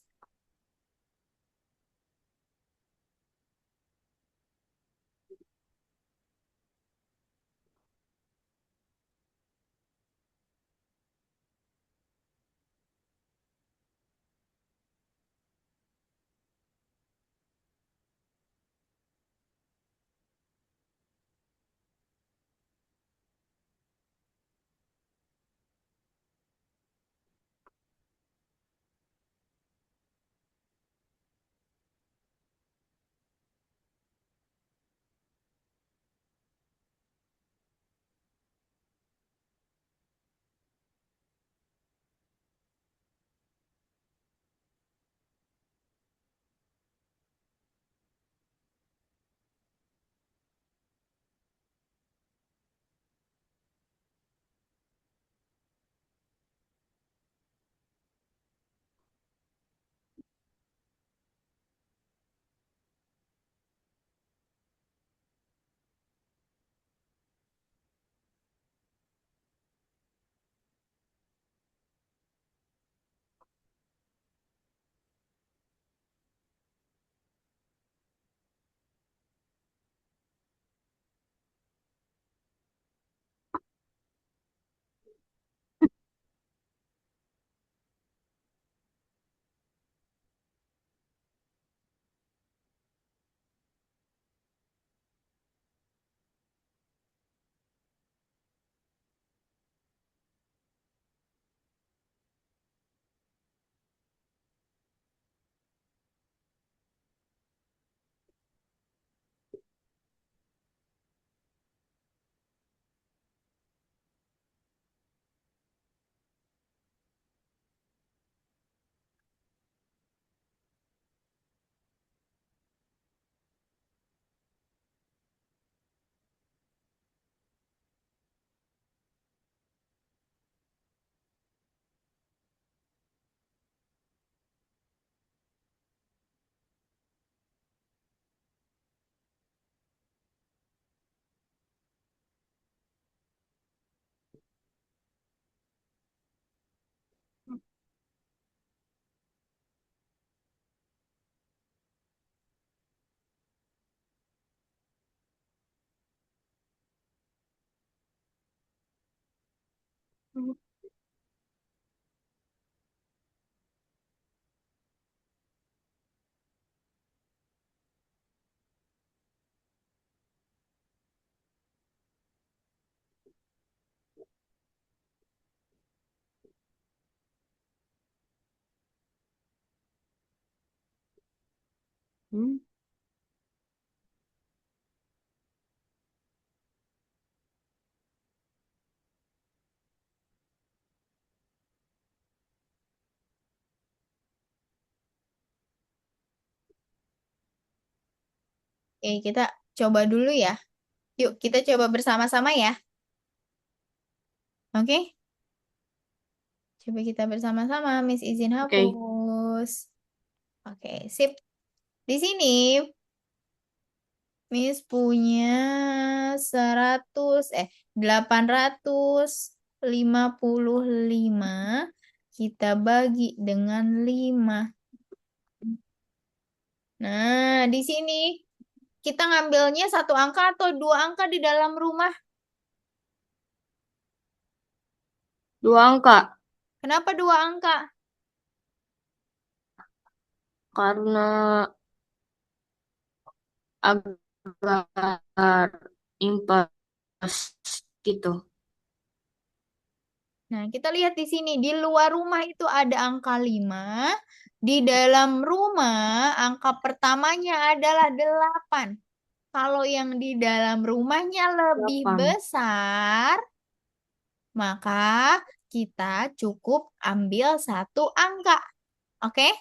Speaker 1: Hmm.
Speaker 2: Oke, kita coba dulu ya. Yuk, kita coba bersama-sama ya. Oke? Coba kita bersama-sama. Miss izin
Speaker 1: Oke.
Speaker 2: hapus. Oke, sip. Di sini Miss punya 855. Kita bagi dengan 5. Nah, di sini kita ngambilnya satu angka atau dua angka di dalam rumah.
Speaker 1: Dua angka.
Speaker 2: Kenapa dua angka?
Speaker 1: Karena agar impas gitu.
Speaker 2: Nah, kita lihat di sini. Di luar rumah itu ada angka 5. Di dalam rumah, angka pertamanya adalah 8. Kalau yang di dalam rumahnya lebih
Speaker 1: Delapan.
Speaker 2: besar, maka kita cukup ambil satu angka. Oke?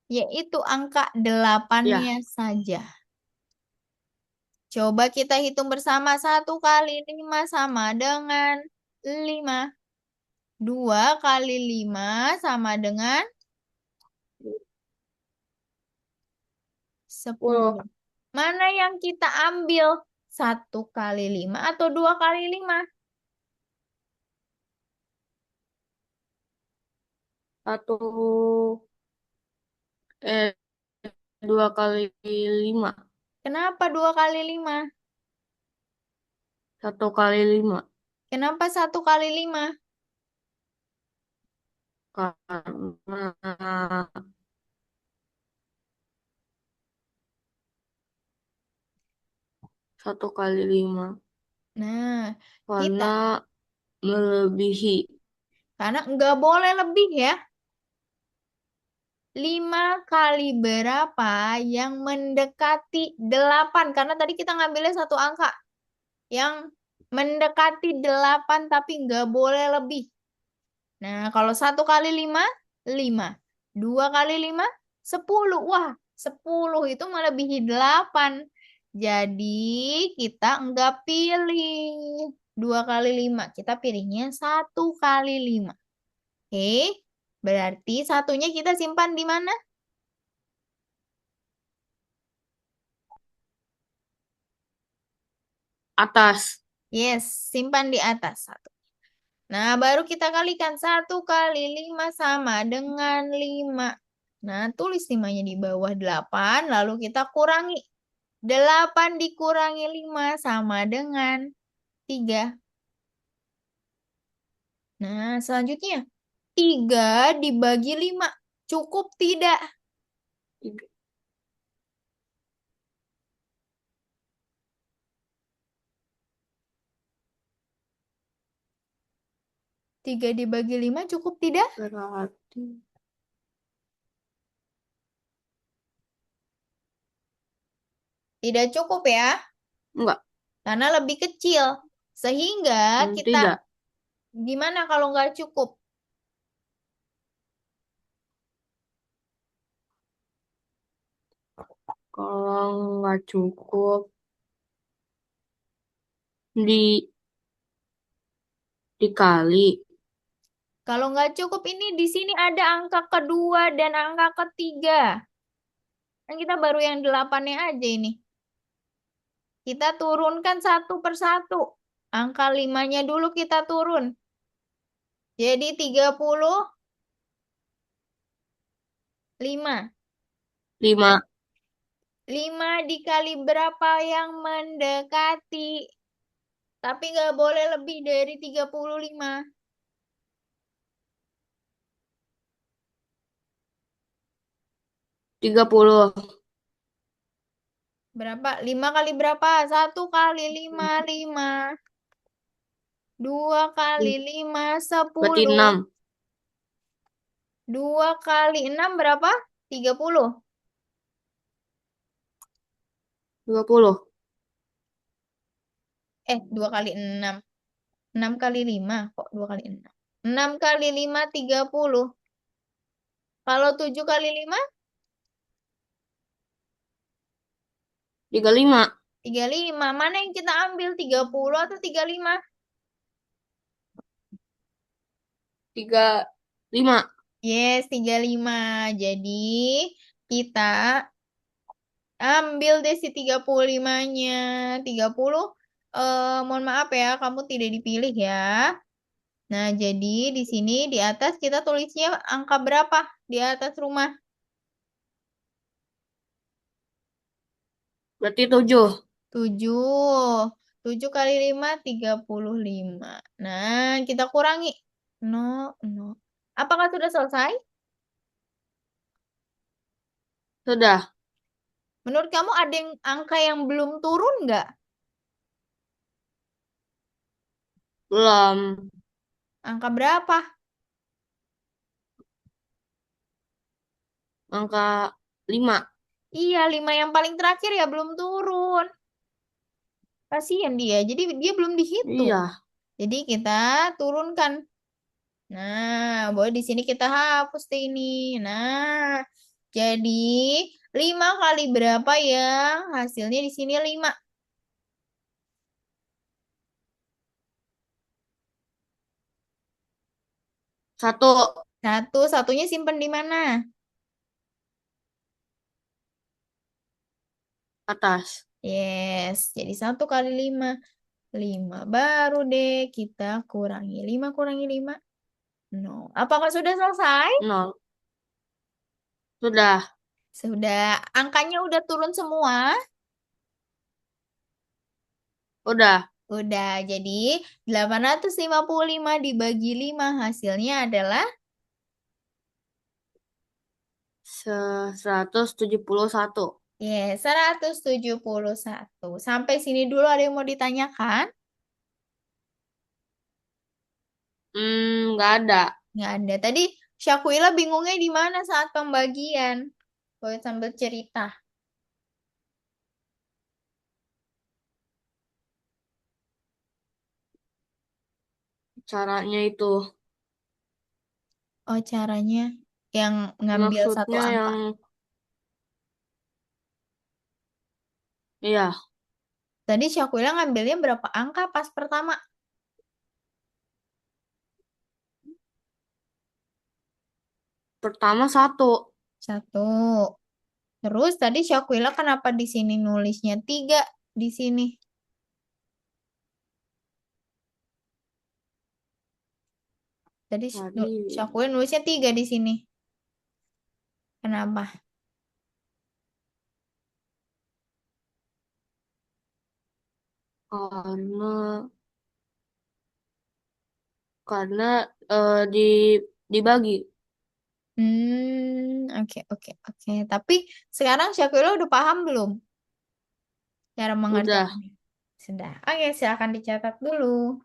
Speaker 2: Yaitu angka 8-nya
Speaker 1: Ya.
Speaker 2: saja. Coba kita hitung bersama. 1 kali 5 sama dengan 5. 2 kali 5 sama dengan 10.
Speaker 1: 10.
Speaker 2: Mana yang kita ambil? 1 kali 5 atau 2 kali 5?
Speaker 1: Satu. Eh, 2 kali 5.
Speaker 2: Kenapa 2 kali 5?
Speaker 1: 1 kali 5.
Speaker 2: Kenapa 1 kali 5?
Speaker 1: Karena 1 kali 5.
Speaker 2: Nah, kita
Speaker 1: Karena melebihi.
Speaker 2: karena nggak boleh lebih ya. 5 kali berapa yang mendekati 8? Karena tadi kita ngambilnya satu angka yang mendekati 8 tapi nggak boleh lebih. Nah, kalau 1 kali 5, 5. 2 kali 5, 10. Wah, 10 itu melebihi 8. Jadi, kita nggak pilih 2 kali 5. Kita pilihnya 1 kali 5. Oke, berarti satunya kita simpan di mana?
Speaker 1: Atas.
Speaker 2: Yes, simpan di atas satu. Nah, baru kita kalikan 1 kali 5 sama dengan 5. Nah, tulis 5-nya di bawah 8, lalu kita kurangi. 8 dikurangi 5 sama dengan 3. Nah, selanjutnya 3 dibagi 5. Cukup tidak? 3 dibagi 5 cukup tidak?
Speaker 1: Berarti
Speaker 2: Tidak cukup ya,
Speaker 1: enggak.
Speaker 2: karena lebih kecil. Sehingga kita,
Speaker 1: Tidak.
Speaker 2: gimana kalau nggak cukup?
Speaker 1: Kalau nggak cukup di dikali.
Speaker 2: Kalau nggak cukup ini di sini ada angka kedua dan angka ketiga. Kan kita baru yang 8-nya aja ini. Kita turunkan satu persatu. Angka 5-nya dulu kita turun. Jadi 35.
Speaker 1: 5.
Speaker 2: 5 dikali berapa yang mendekati? Tapi nggak boleh lebih dari 35.
Speaker 1: 30.
Speaker 2: Berapa? 5 kali berapa? Satu kali lima, lima. Dua kali lima,
Speaker 1: Berarti
Speaker 2: 10.
Speaker 1: 6.
Speaker 2: Dua kali enam berapa? 30.
Speaker 1: 20.
Speaker 2: Dua kali enam. Enam kali lima. Kok dua kali enam? Enam kali lima, 30. Kalau 7 kali 5,
Speaker 1: 35.
Speaker 2: 35. Mana yang kita ambil? 30 atau 35?
Speaker 1: 35.
Speaker 2: Yes, 35. Jadi, kita ambil deh si 35-nya. 30, mohon maaf ya, kamu tidak dipilih ya. Nah, jadi di sini di atas kita tulisnya angka berapa di atas rumah?
Speaker 1: Berarti 7.
Speaker 2: 7. 7 kali 5, 35. Nah, kita kurangi. No, no. Apakah sudah selesai?
Speaker 1: Sudah.
Speaker 2: Menurut kamu ada yang angka yang belum turun nggak?
Speaker 1: Belum.
Speaker 2: Angka berapa?
Speaker 1: Angka 5.
Speaker 2: Iya, 5 yang paling terakhir ya belum turun. Kasihan dia. Jadi dia belum dihitung.
Speaker 1: Iya.
Speaker 2: Jadi kita turunkan. Nah, boleh di sini kita hapus deh ini. Nah, jadi 5 kali berapa yang hasilnya di sini 5.
Speaker 1: 1
Speaker 2: Satu, satunya simpen di mana?
Speaker 1: atas.
Speaker 2: Yes, jadi 1 kali 5. 5. Baru deh kita kurangi. 5 kurangi 5. No. Apakah sudah selesai?
Speaker 1: 0. Sudah.
Speaker 2: Sudah. Angkanya udah turun semua?
Speaker 1: Udah.
Speaker 2: Udah. Jadi 855 dibagi 5 hasilnya adalah
Speaker 1: 171.
Speaker 2: yes, 171. Sampai sini dulu ada yang mau ditanyakan?
Speaker 1: Nggak ada.
Speaker 2: Nggak ada. Tadi Syakuila bingungnya di mana saat pembagian? Boleh sambil cerita.
Speaker 1: Caranya itu.
Speaker 2: Oh, caranya yang ngambil satu
Speaker 1: Maksudnya
Speaker 2: angka.
Speaker 1: yang, iya,
Speaker 2: Tadi Syakuila ngambilnya berapa angka pas pertama?
Speaker 1: pertama 1.
Speaker 2: Satu. Terus tadi Syakuila kenapa di sini nulisnya 3 di sini? Tadi
Speaker 1: Tadi,
Speaker 2: Syakuila nulisnya 3 di sini. Kenapa?
Speaker 1: karena, karena dibagi.
Speaker 2: Oke, oke, oke. Tapi sekarang Syakuila udah paham belum cara
Speaker 1: Udah.
Speaker 2: mengerjakannya? Sudah. Oke, silakan dicatat dulu.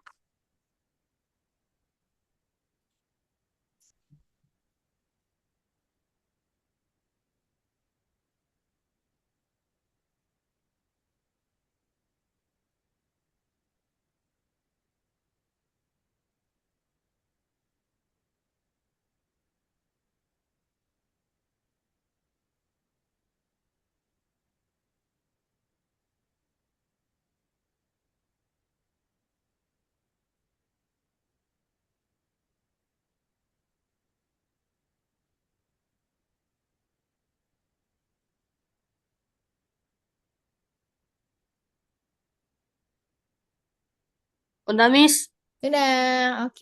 Speaker 1: Udah, Miss.
Speaker 2: Sudah, oke.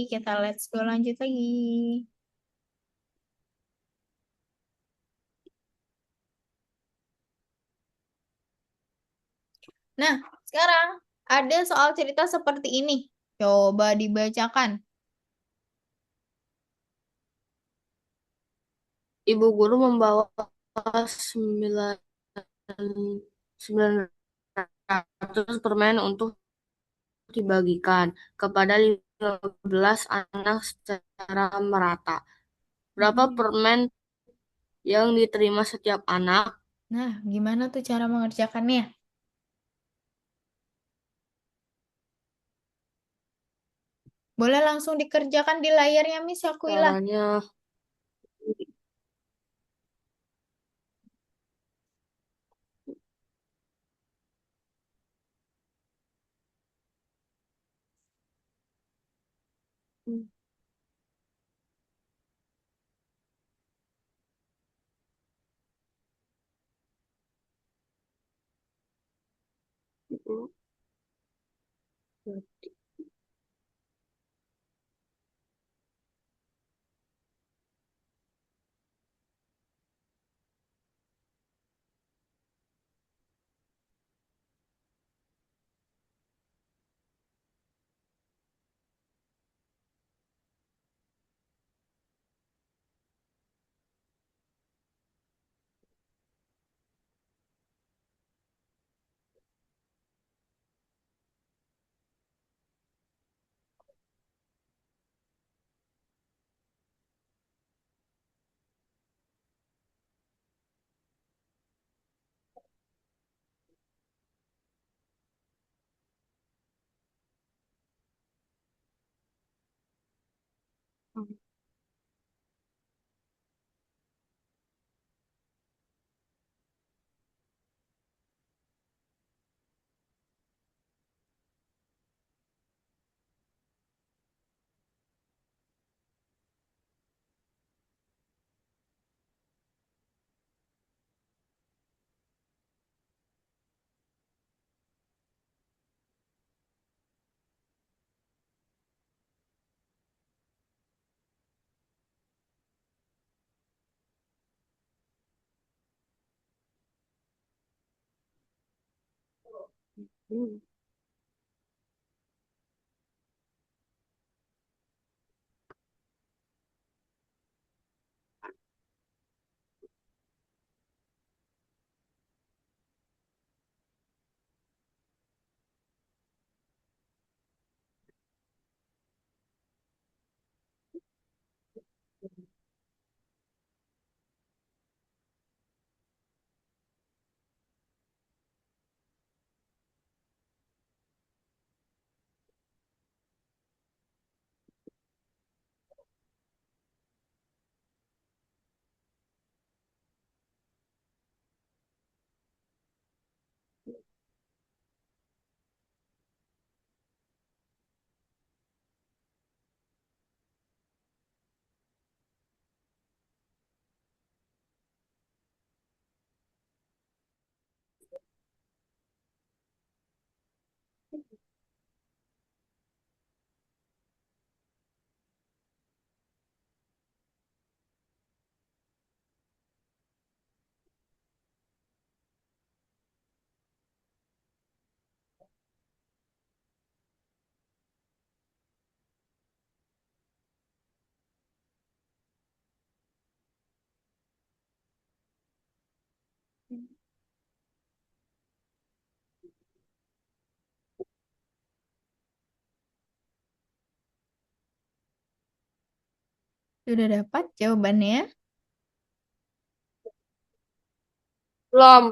Speaker 2: Kita let's go lanjut lagi. Nah, sekarang Ada soal cerita seperti ini. Coba dibacakan.
Speaker 1: Ibu guru membawa 9 900 permen untuk dibagikan kepada 15 anak secara merata. Berapa
Speaker 2: Mm-mm.
Speaker 1: permen yang diterima setiap anak?
Speaker 2: Nah, gimana tuh cara mengerjakannya? Boleh langsung dikerjakan di layarnya, Miss Yakuila.
Speaker 1: Caranya
Speaker 2: Sudah dapat jawabannya?
Speaker 1: belum.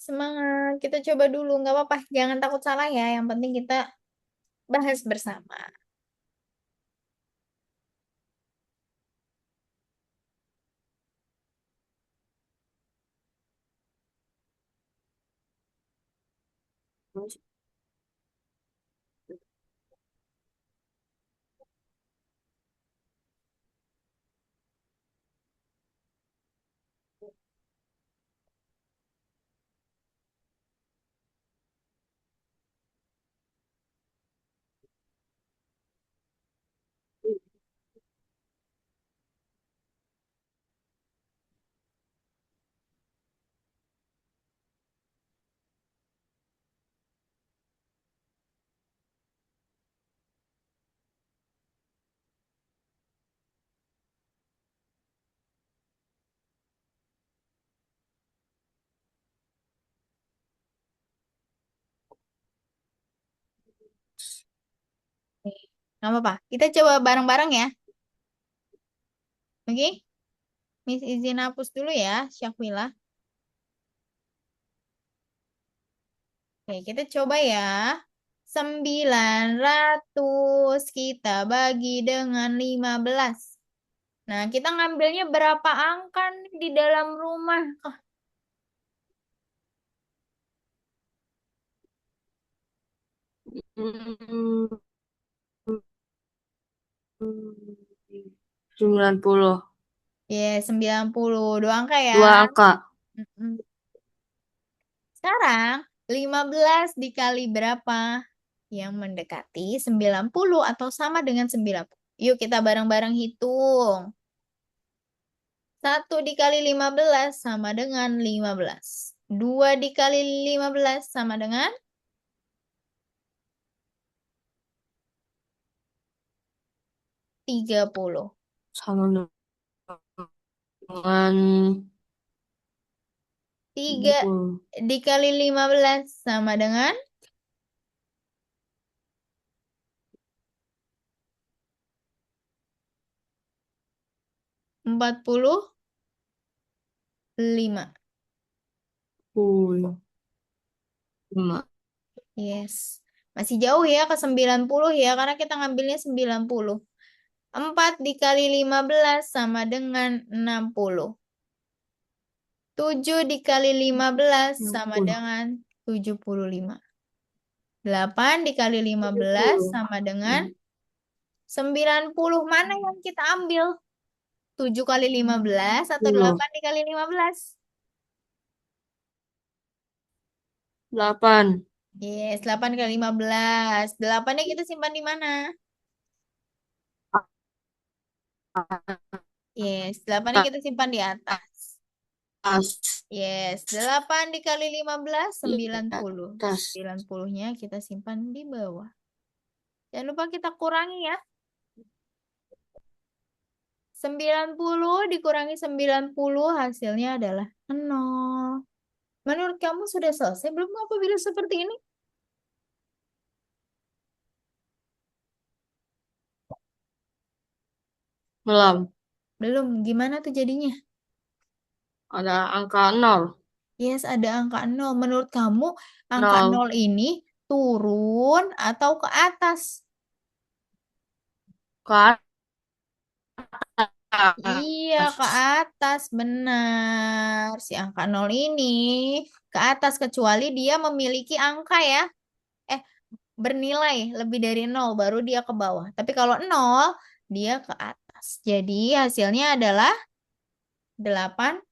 Speaker 2: Semangat. Kita coba dulu. Nggak apa-apa. Jangan takut salah ya. Yang penting kita bahas bersama. Oke. Nggak apa-apa. Kita coba bareng-bareng ya. Oke? Miss izin hapus dulu ya, Syafila. Oke, kita coba ya. 900 kita bagi dengan 15. Nah, kita ngambilnya berapa angka nih di dalam rumah? Oh,
Speaker 1: Hmm, 90.
Speaker 2: ya, 90. Dua angka ya.
Speaker 1: Dua angka.
Speaker 2: Mm-mm. Sekarang, 15 dikali berapa? Yang mendekati 90 atau sama dengan 90. Yuk kita bareng-bareng hitung. 1 dikali 15 sama dengan 15. 2 dikali 15 sama dengan 30.
Speaker 1: Sama dengan
Speaker 2: 3
Speaker 1: 30.
Speaker 2: dikali 15 sama dengan 45.
Speaker 1: 5.
Speaker 2: Yes. Masih jauh ya ke 90 ya, karena kita ngambilnya 90. 4 dikali 15 sama dengan 60. 7 dikali 15 sama
Speaker 1: 60.
Speaker 2: dengan 75. 8 dikali 15
Speaker 1: 70.
Speaker 2: sama dengan 90. Mana yang kita ambil? 7 kali 15 atau
Speaker 1: 10.
Speaker 2: 8 dikali 15?
Speaker 1: 8.
Speaker 2: Yes, 8 kali 15. 8-nya kita simpan di mana? Yes, 8-nya kita simpan di atas.
Speaker 1: Atas.
Speaker 2: Yes, 8 dikali 15,
Speaker 1: Di
Speaker 2: 90.
Speaker 1: atas.
Speaker 2: 90-nya kita simpan di bawah. Jangan lupa kita kurangi ya. 90 dikurangi 90 hasilnya adalah 0. Menurut kamu sudah selesai belum apabila seperti ini?
Speaker 1: Belum.
Speaker 2: Belum. Gimana tuh jadinya?
Speaker 1: Ada angka 0.
Speaker 2: Yes, ada angka 0. Menurut kamu angka
Speaker 1: 0
Speaker 2: 0 ini turun atau ke atas?
Speaker 1: ke
Speaker 2: Iya, ke
Speaker 1: atas.
Speaker 2: atas. Benar. Si angka 0 ini ke atas kecuali dia memiliki angka ya. Eh, bernilai lebih dari 0 baru dia ke bawah. Tapi kalau 0 dia ke atas. Jadi hasilnya adalah 80.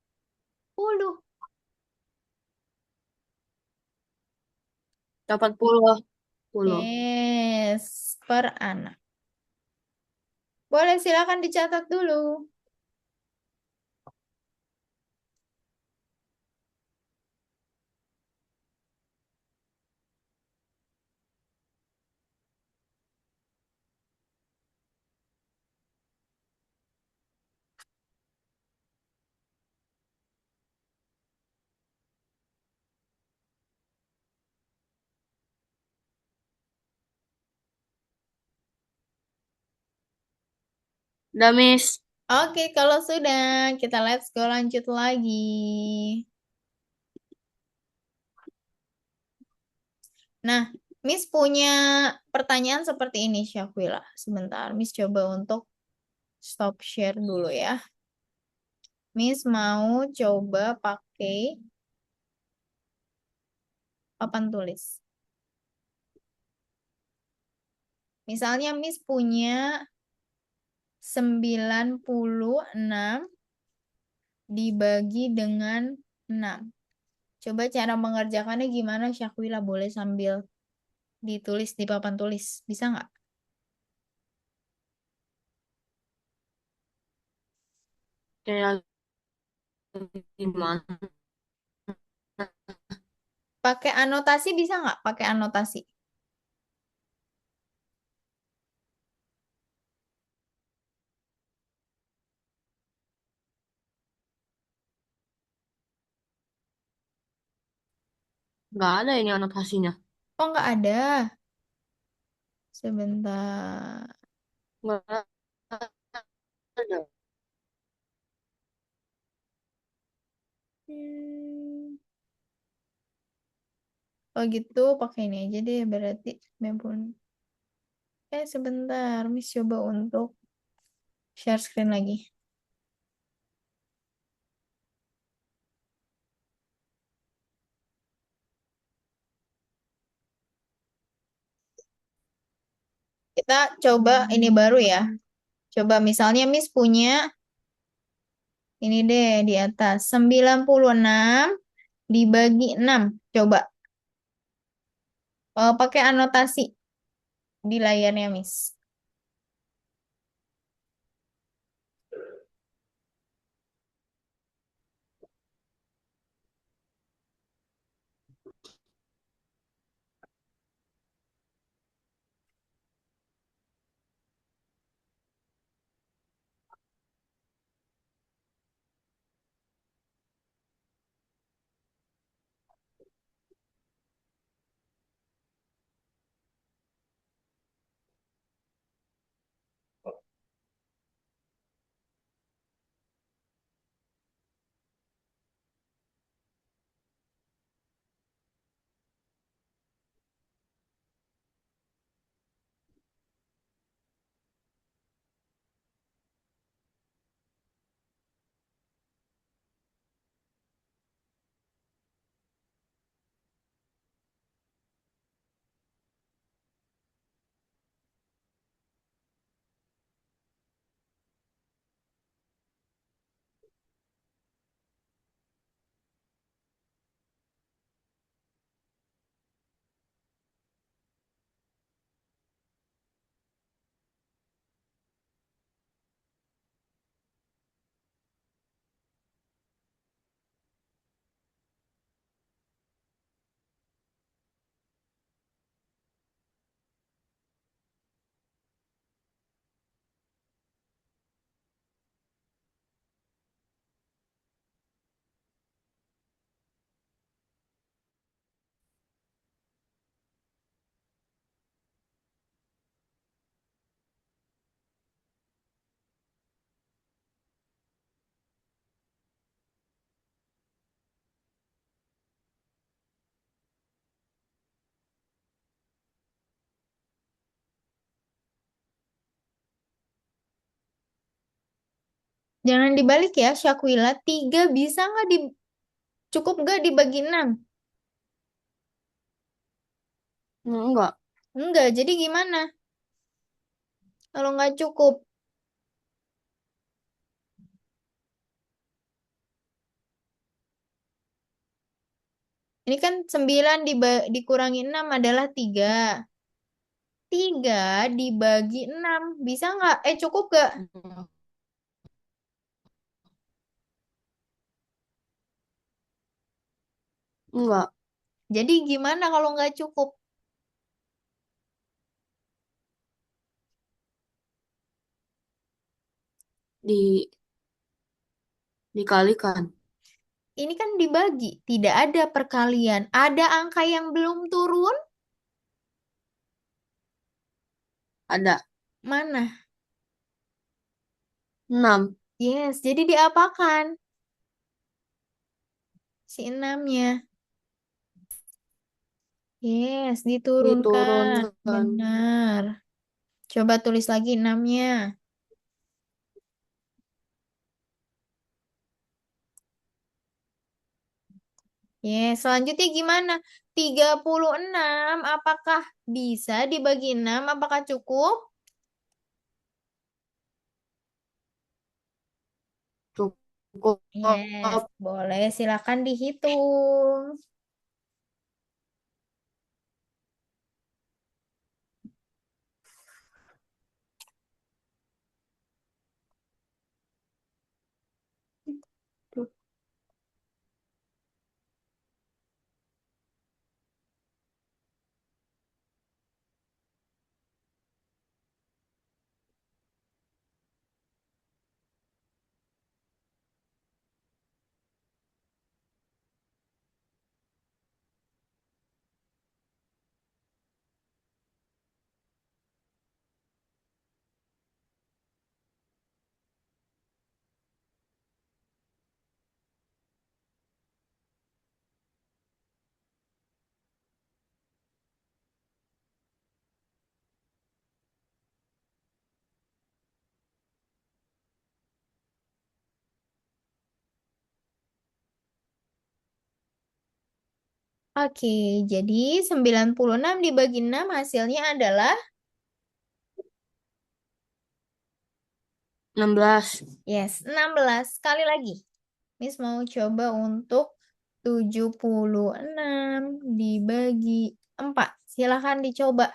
Speaker 1: 80. 10.
Speaker 2: Yes, per anak. Boleh silakan dicatat dulu.
Speaker 1: Udah, Miss.
Speaker 2: Oke, kalau sudah, kita let's go lanjut lagi. Nah, Miss punya pertanyaan seperti ini, Syafila. Sebentar, Miss coba untuk stop share dulu ya. Miss mau coba pakai papan tulis. Misalnya Miss punya 96 dibagi dengan 6. Coba cara mengerjakannya gimana, Syafila? Boleh sambil ditulis di papan tulis. Bisa nggak?
Speaker 1: Kayak gimana?
Speaker 2: Pakai anotasi bisa nggak? Pakai anotasi.
Speaker 1: Nggak ada ini anotasinya.
Speaker 2: Oh, nggak ada. Sebentar.
Speaker 1: Nggak ada.
Speaker 2: Hmm. Oh gitu, pakai ini aja deh berarti 90. Sebentar, Miss coba untuk share screen lagi. Kita coba ini baru ya. Coba misalnya Miss punya ini deh di atas 96 dibagi 6. Coba pakai anotasi di layarnya Miss. Jangan dibalik ya, Syakwila. 3 bisa nggak cukup nggak dibagi 6?
Speaker 1: Enggak.
Speaker 2: Enggak, jadi gimana? Kalau nggak cukup. Ini kan 9 dikurangi 6 adalah 3. 3 dibagi 6. Bisa nggak? Cukup nggak?
Speaker 1: Enggak.
Speaker 2: Jadi gimana kalau nggak cukup?
Speaker 1: Di dikalikan.
Speaker 2: Ini kan dibagi, tidak ada perkalian. Ada angka yang belum turun?
Speaker 1: Ada
Speaker 2: Mana?
Speaker 1: 6
Speaker 2: Yes, jadi diapakan si enamnya? Yes, diturunkan.
Speaker 1: diturunkan.
Speaker 2: Benar. Coba tulis lagi enamnya. Yes, selanjutnya gimana? 36, apakah bisa dibagi 6? Apakah cukup?
Speaker 1: Cukup.
Speaker 2: Yes, boleh. Silakan dihitung. Oke, jadi 96 dibagi 6 hasilnya adalah
Speaker 1: 16.
Speaker 2: yes, 16. Sekali lagi. Miss mau coba untuk 76 dibagi 4. Silahkan dicoba.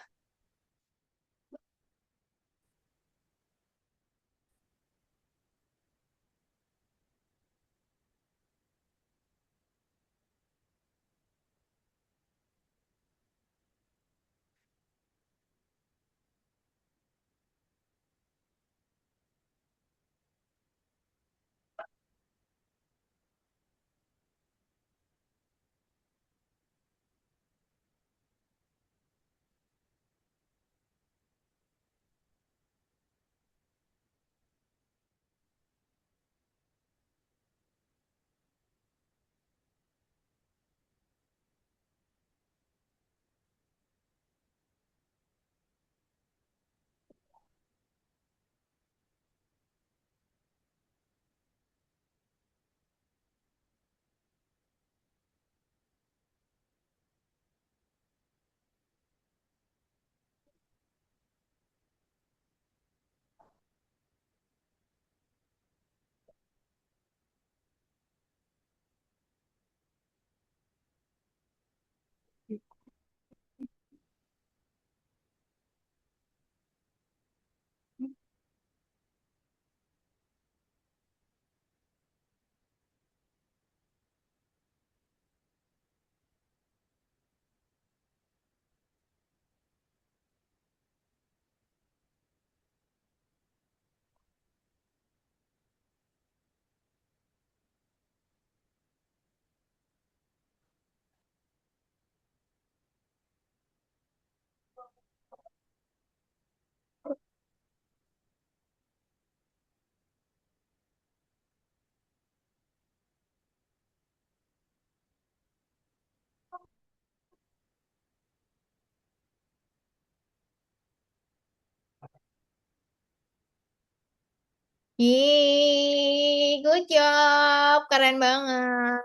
Speaker 2: Yeay, good job. Keren banget.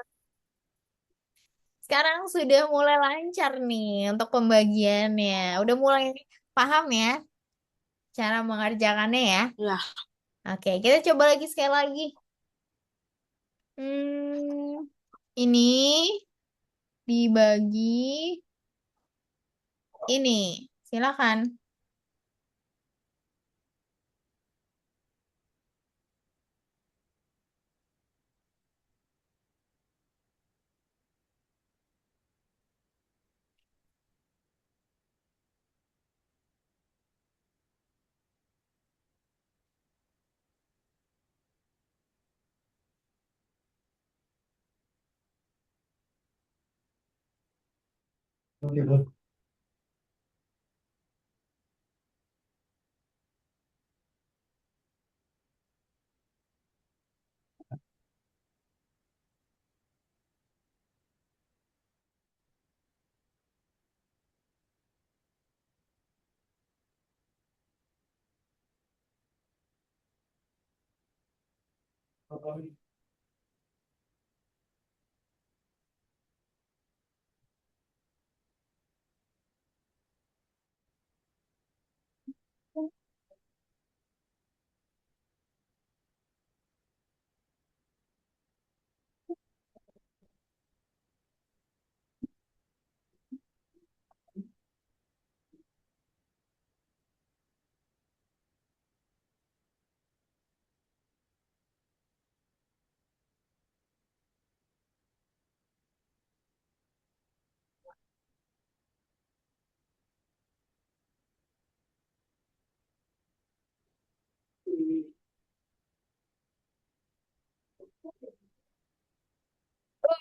Speaker 2: Sekarang sudah mulai lancar nih untuk pembagiannya. Udah mulai paham ya cara mengerjakannya ya.
Speaker 1: Ya.
Speaker 2: Oke, kita coba lagi sekali lagi. Hmm, ini dibagi ini. Silakan.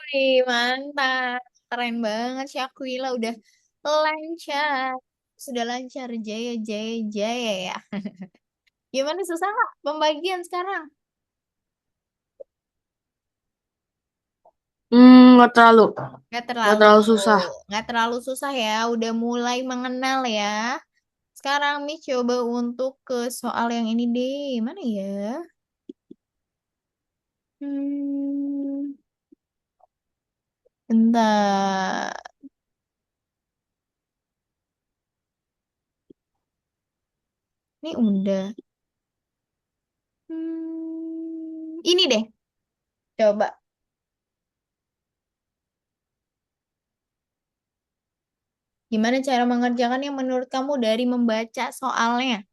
Speaker 2: Wih, mantap. Keren banget Syakila udah lancar. Sudah lancar jaya jaya jaya ya. Gimana susah nggak pembagian sekarang?
Speaker 1: Nggak terlalu.
Speaker 2: Nggak
Speaker 1: Nggak
Speaker 2: terlalu,
Speaker 1: terlalu susah.
Speaker 2: nggak terlalu susah ya. Udah mulai mengenal ya. Sekarang Mi coba untuk ke soal yang ini deh. Mana ya? Hmm, bentar. Ini udah. Ini deh. Coba. Gimana cara mengerjakan yang menurut kamu dari membaca soalnya?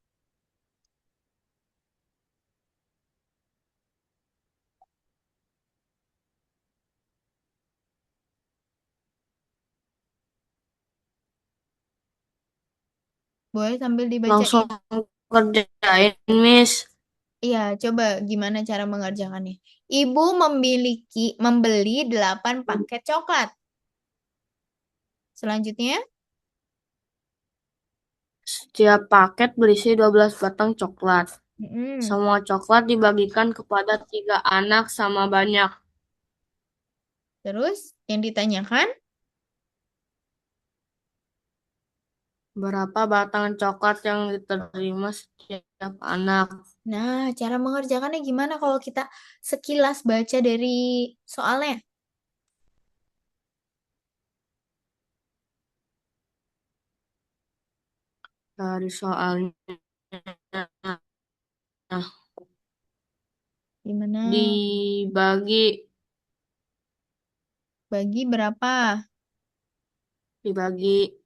Speaker 2: Boleh sambil
Speaker 1: Langsung
Speaker 2: dibacain.
Speaker 1: kerjain, Miss.
Speaker 2: Iya, coba gimana cara mengerjakannya. Ibu membeli 8 paket coklat. Selanjutnya,
Speaker 1: Setiap paket berisi 12 batang coklat.
Speaker 2: mm-mm.
Speaker 1: Semua coklat dibagikan kepada 3 anak sama banyak.
Speaker 2: Terus yang ditanyakan,
Speaker 1: Berapa batang coklat yang diterima setiap anak?
Speaker 2: nah cara mengerjakannya gimana kalau kita sekilas baca dari soalnya?
Speaker 1: Dari soalnya
Speaker 2: Gimana?
Speaker 1: dibagi
Speaker 2: Bagi berapa?
Speaker 1: dibagi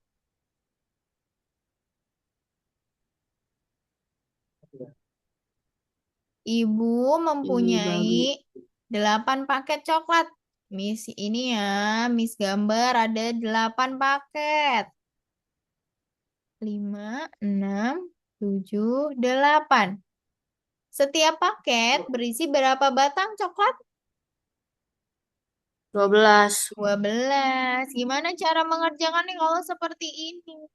Speaker 2: Ibu mempunyai
Speaker 1: dibagi
Speaker 2: 8 paket coklat. Miss ini ya, Miss gambar ada 8 paket. 5, 6, 7, 8. Setiap paket berisi berapa batang coklat?
Speaker 1: 12.
Speaker 2: 12. Gimana cara mengerjakannya kalau seperti ini?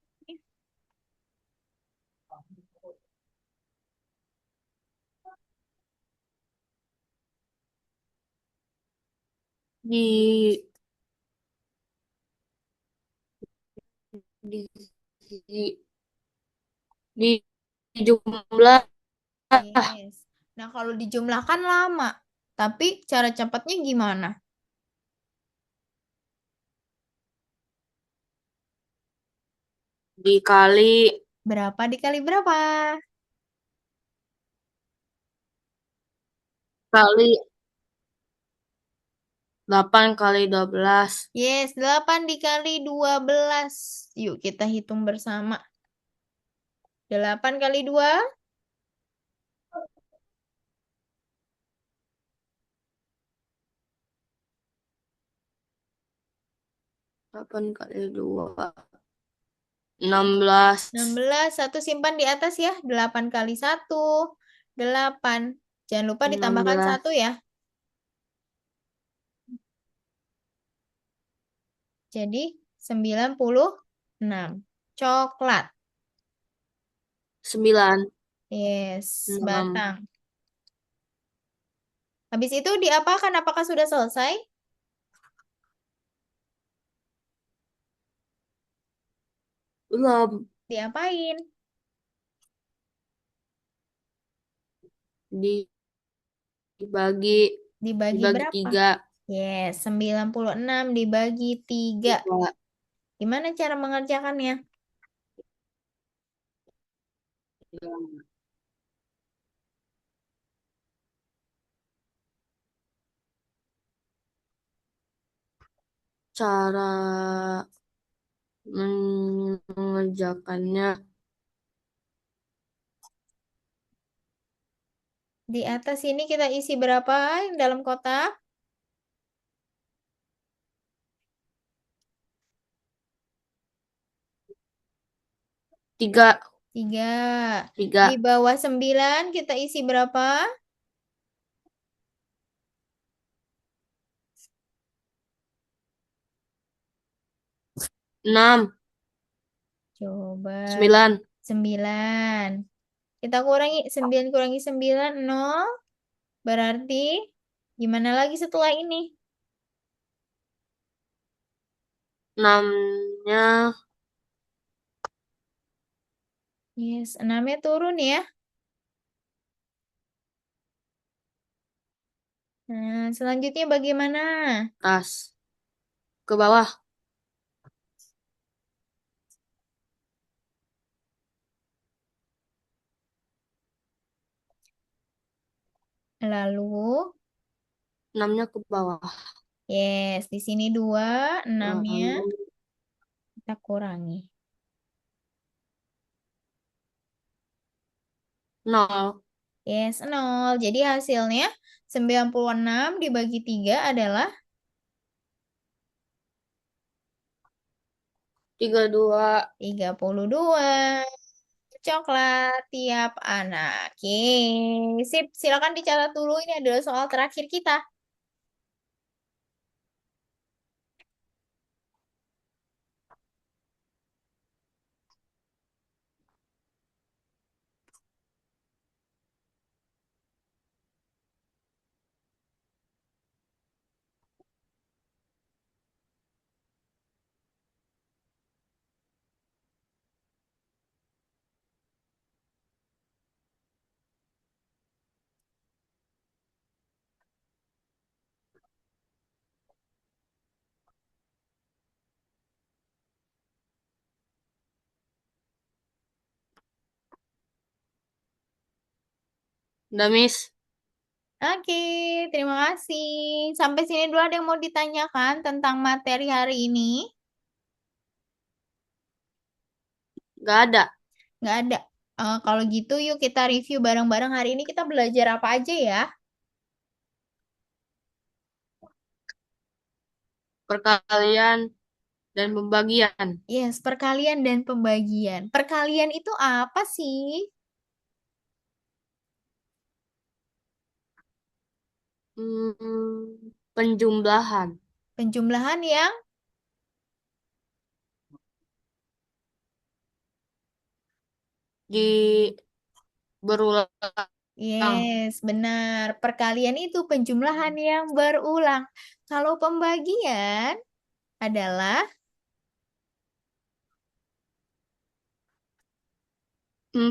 Speaker 1: di di di, di jumlah
Speaker 2: Yes. Nah, kalau dijumlahkan lama. Tapi cara cepatnya gimana?
Speaker 1: dikali
Speaker 2: Berapa dikali berapa?
Speaker 1: kali 8 kali 12.
Speaker 2: Yes, 8 dikali 12. Yuk kita hitung bersama. 8 kali 2.
Speaker 1: 8 kali 2 16.
Speaker 2: 16. Satu simpan di atas ya. 8 kali 1. 8. Jangan lupa ditambahkan
Speaker 1: 16.
Speaker 2: 1 ya. Jadi 96. Coklat.
Speaker 1: 9.
Speaker 2: Yes,
Speaker 1: 6.
Speaker 2: batang. Habis itu diapakan? Apakah sudah selesai?
Speaker 1: Belum.
Speaker 2: Diapain?
Speaker 1: Dibagi
Speaker 2: Dibagi
Speaker 1: dibagi
Speaker 2: berapa?
Speaker 1: 3.
Speaker 2: Yes, 96 dibagi 3. Gimana cara mengerjakannya?
Speaker 1: Cara mengerjakannya
Speaker 2: Di atas ini kita isi berapa yang dalam kotak?
Speaker 1: 3.
Speaker 2: 3. Di
Speaker 1: 3.
Speaker 2: bawah 9 kita isi berapa?
Speaker 1: 6.
Speaker 2: Coba
Speaker 1: 9.
Speaker 2: 9. Kita kurangi 9 kurangi 9 0. Berarti gimana lagi setelah ini?
Speaker 1: 6-nya
Speaker 2: Yes, 6-nya turun ya. Nah, selanjutnya bagaimana?
Speaker 1: atas ke bawah.
Speaker 2: Lalu,
Speaker 1: 6-nya ke bawah.
Speaker 2: yes, di sini 2, 6-nya
Speaker 1: Lalu
Speaker 2: kita kurangi.
Speaker 1: 0.
Speaker 2: Yes, 0. Jadi hasilnya 96 dibagi 3 adalah
Speaker 1: 32.
Speaker 2: 32 coklat tiap anak. Oke, sip. Silakan dicatat dulu. Ini adalah soal terakhir kita.
Speaker 1: Udah, Miss.
Speaker 2: Oke, terima kasih. Sampai sini dulu ada yang mau ditanyakan tentang materi hari ini?
Speaker 1: Gak ada.
Speaker 2: Nggak ada. Kalau gitu yuk kita review bareng-bareng hari ini kita belajar apa aja ya?
Speaker 1: Perkalian dan pembagian.
Speaker 2: Yes, perkalian dan pembagian. Perkalian itu apa sih?
Speaker 1: Penjumlahan.
Speaker 2: Penjumlahan yang
Speaker 1: Di berulang.
Speaker 2: yes, benar. Perkalian itu penjumlahan yang berulang. Kalau pembagian adalah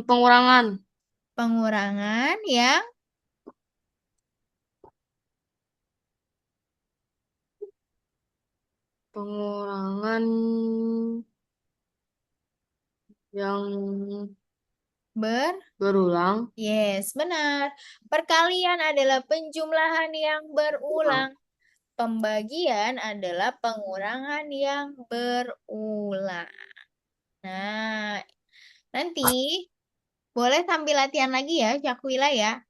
Speaker 1: Pengurangan.
Speaker 2: pengurangan yang
Speaker 1: Pengurangan yang
Speaker 2: ber
Speaker 1: berulang.
Speaker 2: yes, benar. Perkalian adalah penjumlahan yang berulang. Pembagian adalah pengurangan yang berulang. Nah, nanti boleh sambil latihan lagi ya, Cakwila ya.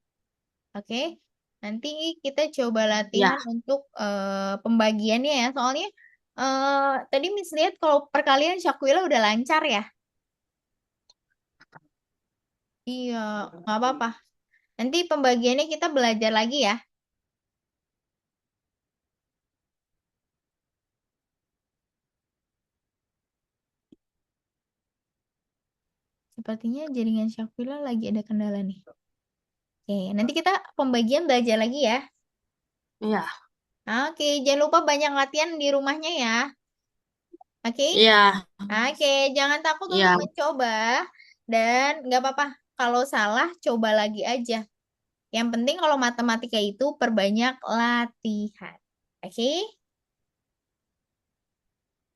Speaker 2: Oke, nanti kita coba
Speaker 1: Ya,
Speaker 2: latihan untuk pembagiannya ya. Soalnya tadi Miss lihat kalau perkalian Cakwila udah lancar ya. Iya, nggak apa-apa. Nanti pembagiannya kita belajar lagi ya. Sepertinya jaringan Cakwila lagi ada kendala nih. Oke, nanti kita pembagian belajar lagi ya.
Speaker 1: iya,
Speaker 2: Oke, jangan lupa banyak latihan di rumahnya ya. Oke?
Speaker 1: iya,
Speaker 2: Oke, jangan takut untuk
Speaker 1: iya,
Speaker 2: mencoba. Dan nggak apa-apa, kalau salah coba lagi aja. Yang penting kalau matematika itu perbanyak latihan. Oke?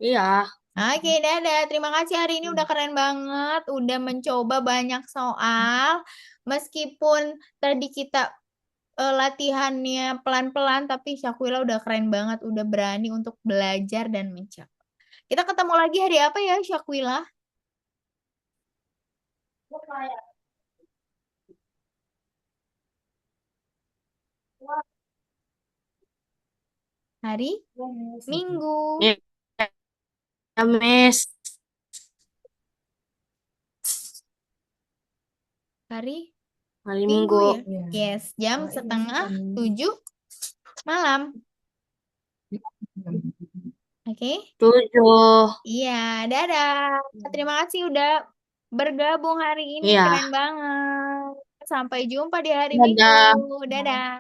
Speaker 1: iya.
Speaker 2: Oke, dadah. Terima kasih hari ini udah keren banget. Udah mencoba banyak soal. Meskipun tadi kita latihannya pelan-pelan, tapi Syakwila udah keren banget. Udah berani untuk belajar dan mencoba. Kita ketemu lagi hari apa ya, Syakwila? Hari Minggu.
Speaker 1: Iya, Miss.
Speaker 2: Hari
Speaker 1: Hari
Speaker 2: Minggu
Speaker 1: Minggu.
Speaker 2: ya. Yes, jam setengah 7 malam. Oke?
Speaker 1: 7.
Speaker 2: Iya, dadah. Terima kasih udah bergabung hari ini.
Speaker 1: Iya.
Speaker 2: Keren banget. Sampai jumpa di hari Minggu.
Speaker 1: Dadah.
Speaker 2: Dadah.